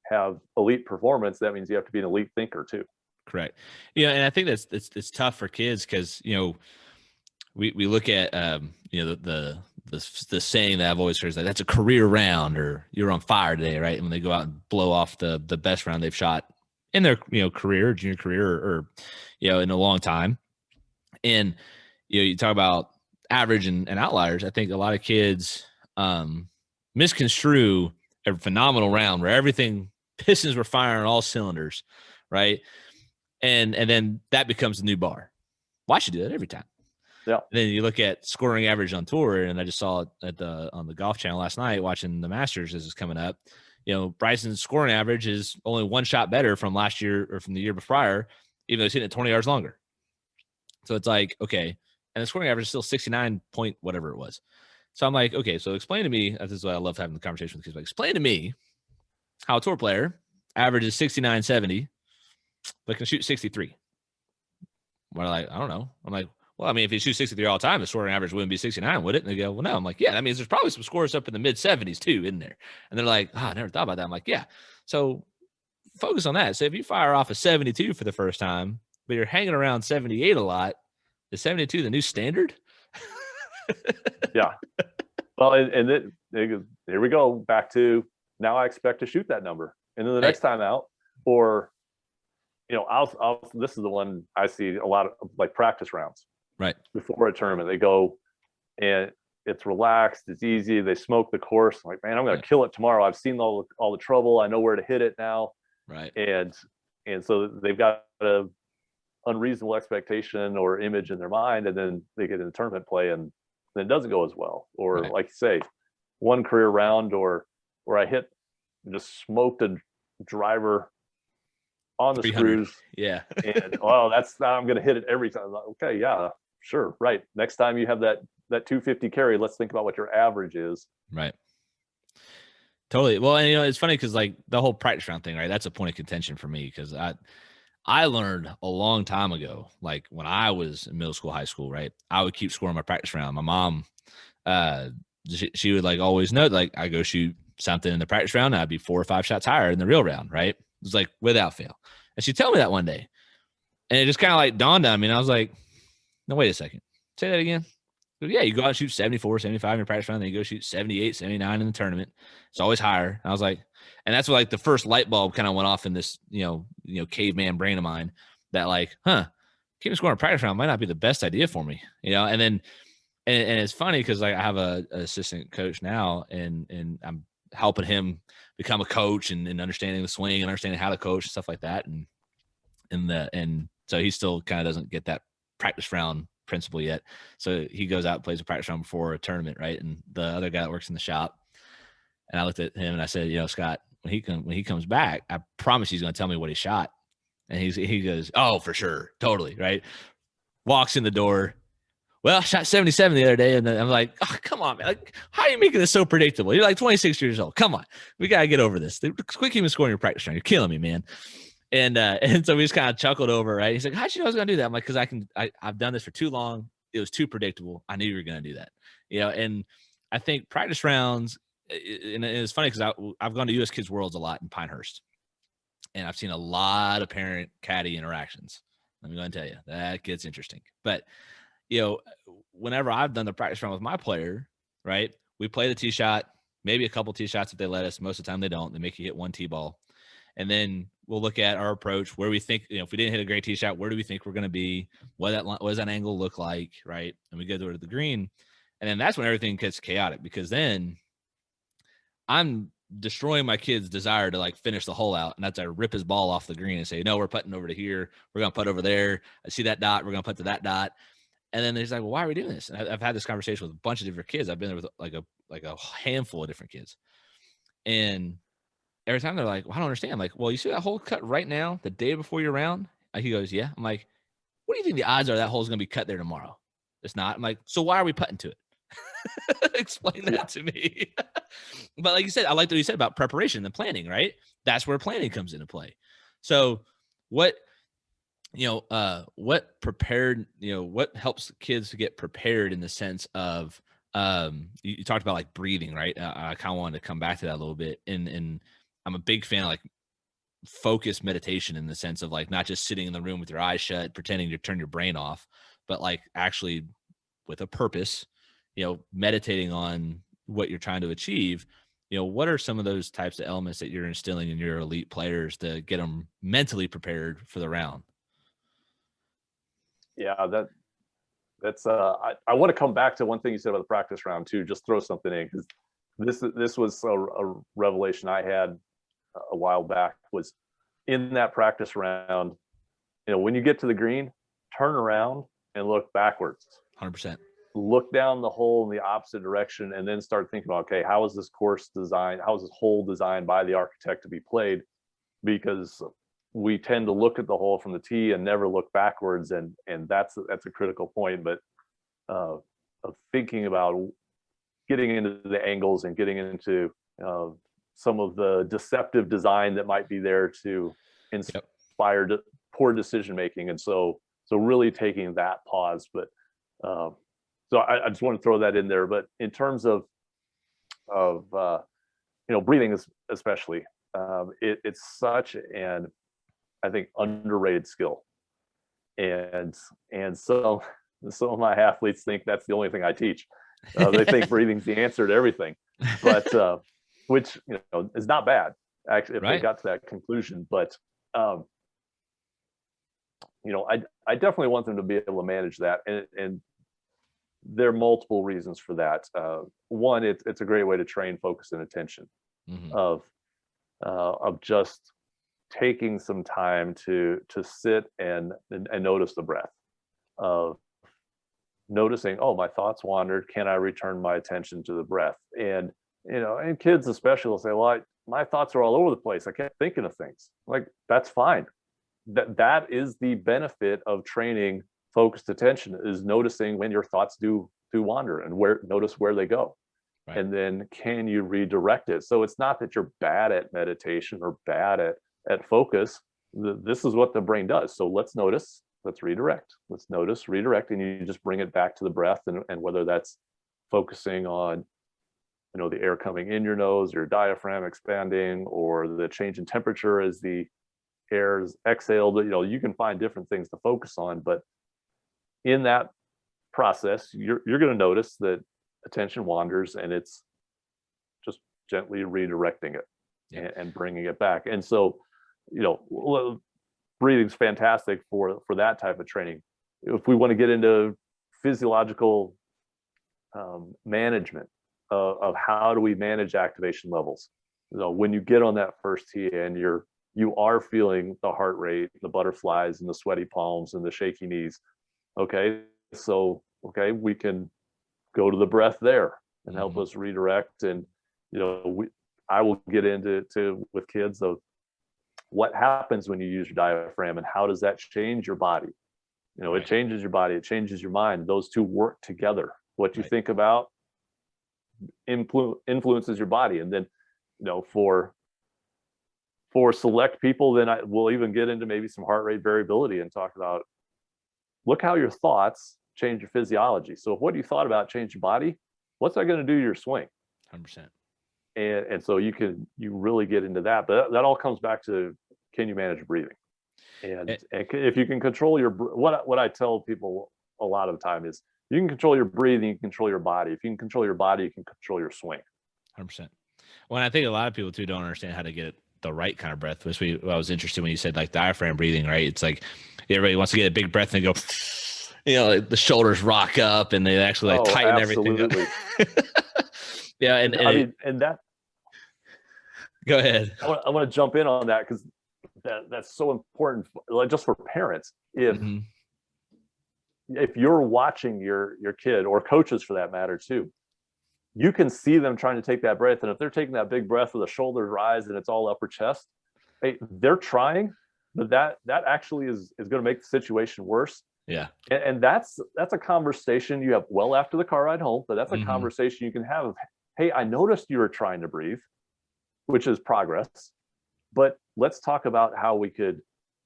have elite performance. That means you have to be an elite thinker too. Correct. And I think it's tough for kids because, we look at, the saying that I've always heard is like, that's a career round, or you're on fire today, right? And when they go out and blow off the best round they've shot in their, career, junior career, or in a long time. And, you talk about average and outliers. I think a lot of kids misconstrue a phenomenal round where everything, pistons were firing on all cylinders, right? And then that becomes the new bar. Well, I should do that every time. Yeah. And then you look at scoring average on tour, and I just saw it on the Golf Channel last night watching the Masters as it's coming up. Bryson's scoring average is only one shot better from last year or from the year prior, even though he's hitting it 20 yards longer. So it's like, okay. And the scoring average is still 69 point whatever it was. So I'm like, okay, so explain to me, this is why I love having the conversation with kids. Like, explain to me how a tour player averages 69, 70, but can shoot 63. We're like, I don't know. I'm like, well, I mean, if he shoots 63 all the time, the scoring average wouldn't be 69, would it? And they go, well, no. I'm like, yeah, that means there's probably some scores up in the mid 70s too in there. And they're like, I never thought about that. I'm like, yeah. So focus on that. So if you fire off a 72 for the first time, but you're hanging around 78 a lot, is 72 the new standard? Yeah. Well, and here we go back to, now I expect to shoot that number. And then the next time out, or, this is the one I see a lot of, like, practice rounds. Right. Before a tournament, they go and it's relaxed, it's easy. They smoke the course. I'm like, man, I'm going to kill it tomorrow. I've seen all the trouble. I know where to hit it now. Right. And so they've got a unreasonable expectation or image in their mind, and then they get into tournament play and then it doesn't go as well. Or like you say, one career round, or I just smoked a driver on the screws. Yeah. And I'm going to hit it every time. Okay. Yeah. sure, right. Next time you have that 250 carry, let's think about what your average is. Right. Totally. Well, and it's funny because like the whole practice round thing, right? That's a point of contention for me because I learned a long time ago, like when I was in middle school, high school, right? I would keep scoring my practice round. My mom, she would like always note, like I go shoot something in the practice round, and I'd be 4 or 5 shots higher in the real round, right? It was like without fail. And she'd tell me that one day, and it just kind of like dawned on me, and I was like, no, wait a second, say that again. Yeah, you go out and shoot 74, 75 in your practice round, then you go shoot 78, 79 in the tournament. It's always higher. And I was like, and that's what like the first light bulb kind of went off in this, caveman brain of mine that like, keeping scoring a practice round might not be the best idea for me, and then, and it's funny because like I have an assistant coach now and I'm helping him become a coach and understanding the swing and understanding how to coach and stuff like that. And so he still kind of doesn't get that practice round principle yet. So he goes out and plays a practice round before a tournament, right? And the other guy that works in the shop, and I looked at him and I said, Scott, when he comes back, I promise he's going to tell me what he shot. And he goes, oh, for sure, totally, right? Walks in the door. Well, I shot 77 the other day, and then I'm like, oh, come on, man! Like, how are you making this so predictable? You're like 26 years old. Come on, we gotta get over this. Quit keeping scoring your practice round. You're killing me, man. And so we just kind of chuckled over, right? He's like, how'd you know I was gonna do that? I'm like, because I've done this for too long. It was too predictable. I knew you were gonna do that, And I think practice rounds, and it's funny because I've gone to U.S. Kids Worlds a lot in Pinehurst, and I've seen a lot of parent caddy interactions. Let me go ahead and tell you that gets interesting, but. Whenever I've done the practice round with my player, right, we play the tee shot, maybe a couple tee shots if they let us. Most of the time they don't. They make you hit one tee ball. And then we'll look at our approach, where we think, if we didn't hit a great tee shot, where do we think we're going to be? What does that angle look like, right? And we go to the green. And then that's when everything gets chaotic, because then I'm destroying my kid's desire to like finish the hole out. And that's I rip his ball off the green and say, no, we're putting over to here. We're going to put over there. I see that dot. We're going to put to that dot. And then he's like, well, why are we doing this? And I've had this conversation with a bunch of different kids. I've been there with like a handful of different kids. And every time they're like, well, I don't understand. I'm like, well, you see that hole cut right now, the day before your round? He goes, yeah. I'm like, what do you think the odds are that hole's going to be cut there tomorrow? It's not. I'm like, so why are we putting to it? Explain that to me. But like you said, I like what you said about preparation and planning, right? That's where planning comes into play. So what prepared, what helps kids to get prepared in the sense of, you talked about like breathing, right? I kind of wanted to come back to that a little bit. And I'm a big fan of like focused meditation, in the sense of like not just sitting in the room with your eyes shut, pretending to turn your brain off, but like actually with a purpose, meditating on what you're trying to achieve. What are some of those types of elements that you're instilling in your elite players to get them mentally prepared for the round? Yeah, that's I want to come back to one thing you said about the practice round too. Just throw something in, because this was a revelation I had a while back. Was in that practice round, when you get to the green, turn around and look backwards. 100%. Look down the hole in the opposite direction, and then start thinking about, okay, how is this course designed? How is this hole designed by the architect to be played? Because we tend to look at the hole from the tee and never look backwards, and that's a critical point. But of thinking about getting into the angles and getting into some of the deceptive design that might be there to inspire poor decision making, and so really taking that pause. But so I just want to throw that in there. But in terms of breathing, especially, it's such an, I think, underrated skill, and so some of my athletes think that's the only thing I teach. They think breathing's the answer to everything, but which is not bad actually if they got to that conclusion. But I definitely want them to be able to manage that, and there are multiple reasons for that. One, it's a great way to train focus and attention, of just taking some time to sit and notice the breath, of noticing, oh, my thoughts wandered. Can I return my attention to the breath? And kids especially will say, well, my thoughts are all over the place. I kept thinking of things. Like, that's fine. That is the benefit of training focused attention is noticing when your thoughts do wander, and notice where they go. Right. And then can you redirect it? So it's not that you're bad at meditation or bad at focus. This is what the brain does. So let's notice, let's redirect. Let's notice, redirect, and you just bring it back to the breath, and whether that's focusing on, the air coming in your nose, your diaphragm expanding, or the change in temperature as the air is exhaled. You can find different things to focus on, but in that process, you're going to notice that attention wanders, and it's just gently redirecting it and bringing it back. And so, breathing's fantastic for that type of training. If we want to get into physiological management of how do we manage activation levels, when you get on that first tee and you are feeling the heart rate, the butterflies, and the sweaty palms and the shaky knees. Okay, so we can go to the breath there and help us redirect. And I will get into with kids of what happens when you use your diaphragm and how does that change your body. It changes your body, it changes your mind. Those two work together. What you think about influences your body. And then for select people, then we'll even get into maybe some heart rate variability and talk about, look how your thoughts change your physiology. So if what you thought about changed your body, what's that going to do to your swing? 100%. And so you really get into that, but that all comes back to, can you manage breathing? And if you can control what I tell people a lot of the time is, you can control your breathing, you can control your body. If you can control your body, you can control your swing. 100%. Well, I think a lot of people too don't understand how to get the right kind of breath, which I was interested when you said like diaphragm breathing, right? It's like everybody wants to get a big breath and go, like the shoulders rock up and they actually tighten everything up. Yeah. And that. Go ahead. I want to jump in on that because that's so important, just for parents. If you're watching your kid, or coaches for that matter too, you can see them trying to take that breath. And if they're taking that big breath with the shoulders rise and it's all upper chest, they're trying, but that actually is going to make the situation worse. Yeah. And that's a conversation you have well after the car ride home, but that's a conversation you can have of, hey, I noticed you were trying to breathe, which is progress, but let's talk about how we could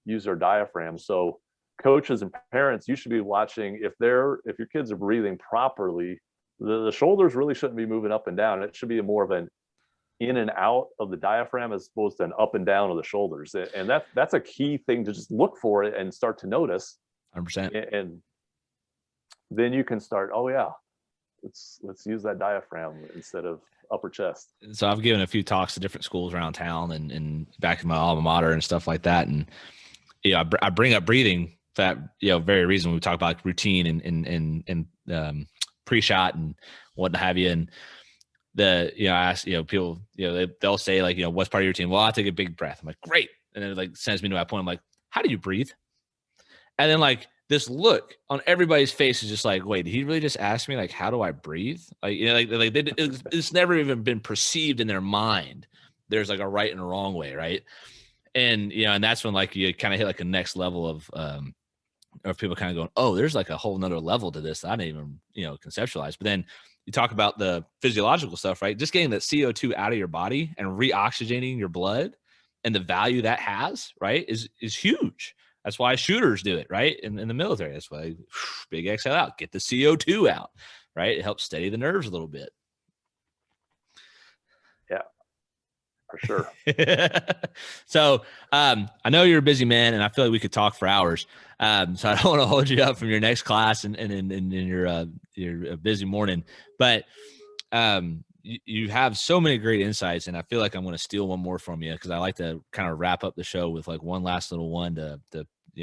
use our diaphragm. So coaches and parents, you should be watching if your kids are breathing properly, the shoulders really shouldn't be moving up and down. It should be more of an in and out of the diaphragm as opposed to an up and down of the shoulders. And that's a key thing to just look for it and start to notice. 100%. And then you can start, let's use that diaphragm instead of upper chest. So I've given a few talks to different schools around town and back in my alma mater and stuff like that. And I bring up breathing for that very reason. We talk about routine and pre-shot and what have you. And I ask people, they'll say like, what's part of your routine? Well, I take a big breath. I'm like, great. And then it like sends me to my point. I'm like, how do you breathe? And then like this look on everybody's face is just like, wait, did he really just ask me like, how do I breathe? Like, it's never even been perceived in their mind. There's like a right and a wrong way. Right. And, and that's when like you kind of hit like a next level of people kind of going, oh, there's like a whole nother level to this that I didn't even, conceptualize. But then you talk about the physiological stuff, right? Just getting that CO2 out of your body and reoxygenating your blood and the value that has, right, is huge. That's why shooters do it, right? In the military, that's why big exhale out, get the CO2 out, right? It helps steady the nerves a little bit. Yeah, for sure. So I know you're a busy man, and I feel like we could talk for hours. So I don't want to hold you up from your next class and in your busy morning, but you have so many great insights, and I feel like I'm going to steal one more from you because I like to kind of wrap up the show with like one last little one to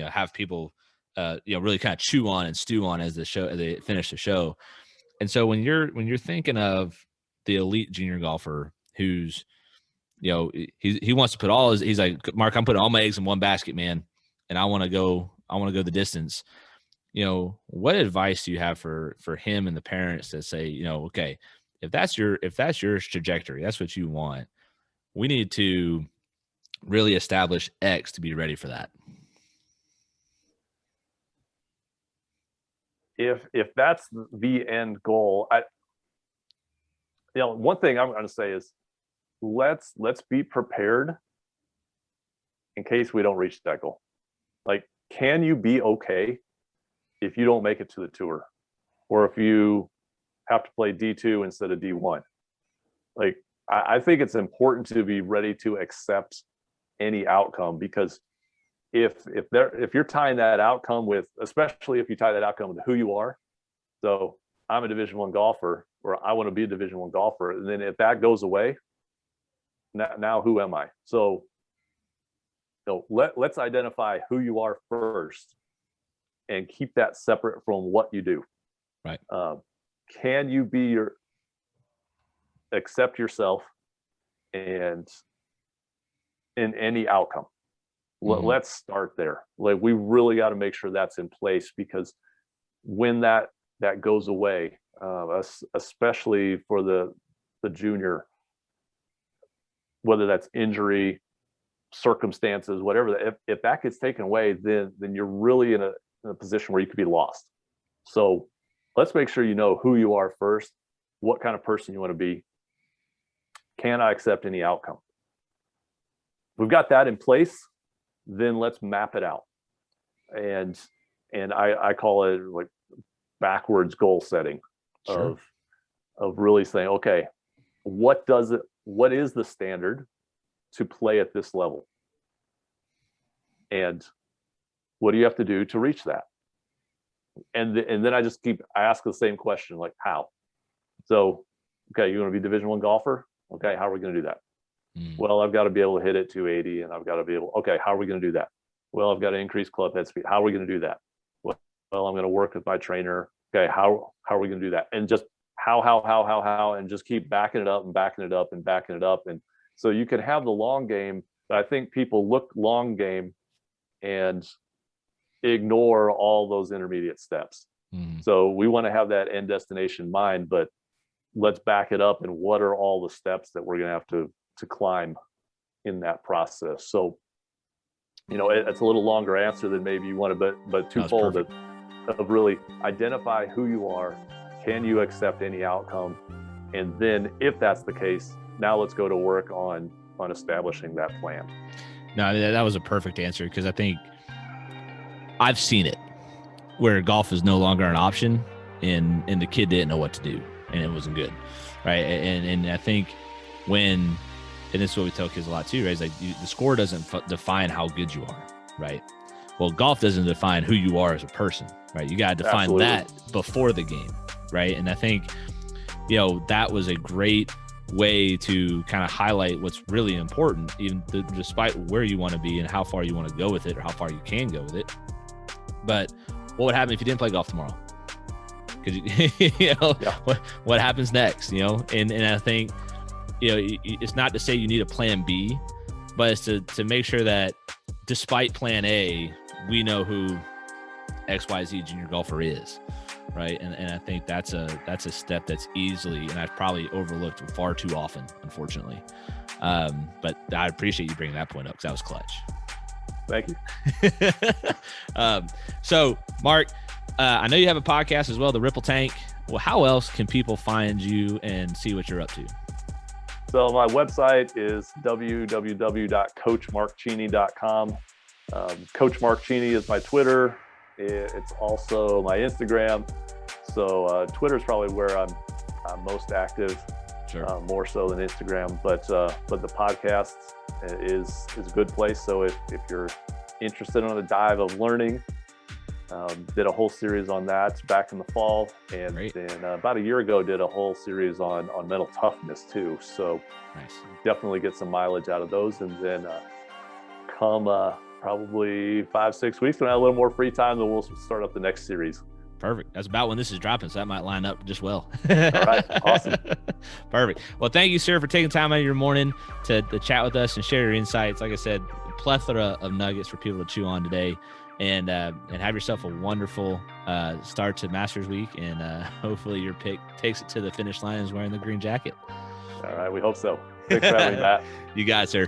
have people really kind of chew on and stew on as they finish the show. And so when you're thinking of the elite junior golfer who's he wants to put he's like, Mark, I'm putting all my eggs in one basket, man, and I want to go the distance. What advice do you have for him and the parents that say, okay, if that's your trajectory, that's what you want, we need to really establish X to be ready for that? if that's the end goal, one thing I'm going to say is let's be prepared in case we don't reach that goal. Like, can you be okay if you don't make it to the tour, or if you have to play D2 instead of D1? Like, I think it's important to be ready to accept any outcome, because if you're tying that outcome with, especially if you tie that outcome with who you are. So I'm a Division I golfer, or I want to be a Division I golfer, and then if that goes away, now who am I? So let's identify who you are first and keep that separate from what you do. Right. Can you accept yourself and in any outcome? Let's start there. Like, we really got to make sure that's in place, because when that goes away, especially for the junior, whether that's injury, circumstances, whatever, if that gets taken away, then you're really in a position where you could be lost. So let's make sure you know who you are first, what kind of person you want to be. Can I accept any outcome? We've got that in place, then let's map it out. And I call it like backwards goal setting. Sure. of really saying, okay, what is the standard to play at this level? And what do you have to do to reach that? And then I ask the same question, like, how? So, okay, you want to be Division I golfer? Okay, how are we going to do that? Well, I've got to be able to hit it 280, and I've got to be able, okay, how are we going to do that? Well, I've got to increase club head speed. How are we going to do that? Well, I'm going to work with my trainer. Okay, how are we going to do that? And just how, and just keep backing it up and backing it up and backing it up. And so you can have the long game, but I think people look long game and ignore all those intermediate steps. So we want to have that end destination in mind, but let's back it up, and what are all the steps that we're going to have to climb in that process? So, it's a little longer answer than maybe you want to, but twofold of really identify who you are. Can you accept any outcome? And then if that's the case, now let's go to work on establishing that plan. No, that was a perfect answer, because I think I've seen it where golf is no longer an option, and the kid didn't know what to do, and it wasn't good, right? And I think and this is what we tell kids a lot too, right? It's like the score doesn't define how good you are, right? Well, golf doesn't define who you are as a person, right? You got to define Absolutely. that before the game, right? And I think, that was a great way to kind of highlight what's really important, even despite where you want to be and how far you want to go with it, or how far you can go with it. But what would happen if you didn't play golf tomorrow? Because what happens next? And I think it's not to say you need a plan B, but it's to make sure that despite plan A, we know who XYZ junior golfer is, right? And I think that's a step that's easily, and I've probably overlooked far too often, unfortunately. But I appreciate you bringing that point up, because that was clutch. Thank you. So Mark, I know you have a podcast as well, the Ripple Tank. Well, how else can people find you and see what you're up to? So my website is www.coachmarkcheney.com. Coach Mark Cheney is my Twitter. It's also my Instagram. So Twitter is probably where I'm most active, sure. More so than Instagram. But the podcast is a good place. So if you're interested in a dive of learning, did a whole series on that back in the fall, and Great. then about a year ago did a whole series on mental toughness too. So Nice. Definitely get some mileage out of those. And then come probably 5-6 weeks when I have a little more free time, then we'll start up the next series. Perfect. That's about when this is dropping, so that might line up just well. All right. Awesome. Perfect. Well, thank you, sir, for taking time out of your morning to chat with us and share your insights. Like I said, a plethora of nuggets for people to chew on today. And have yourself a wonderful start to Masters Week, and hopefully your pick takes it to the finish line is wearing the green jacket. All right. We hope so. Thanks for having me, Matt. You got it, sir.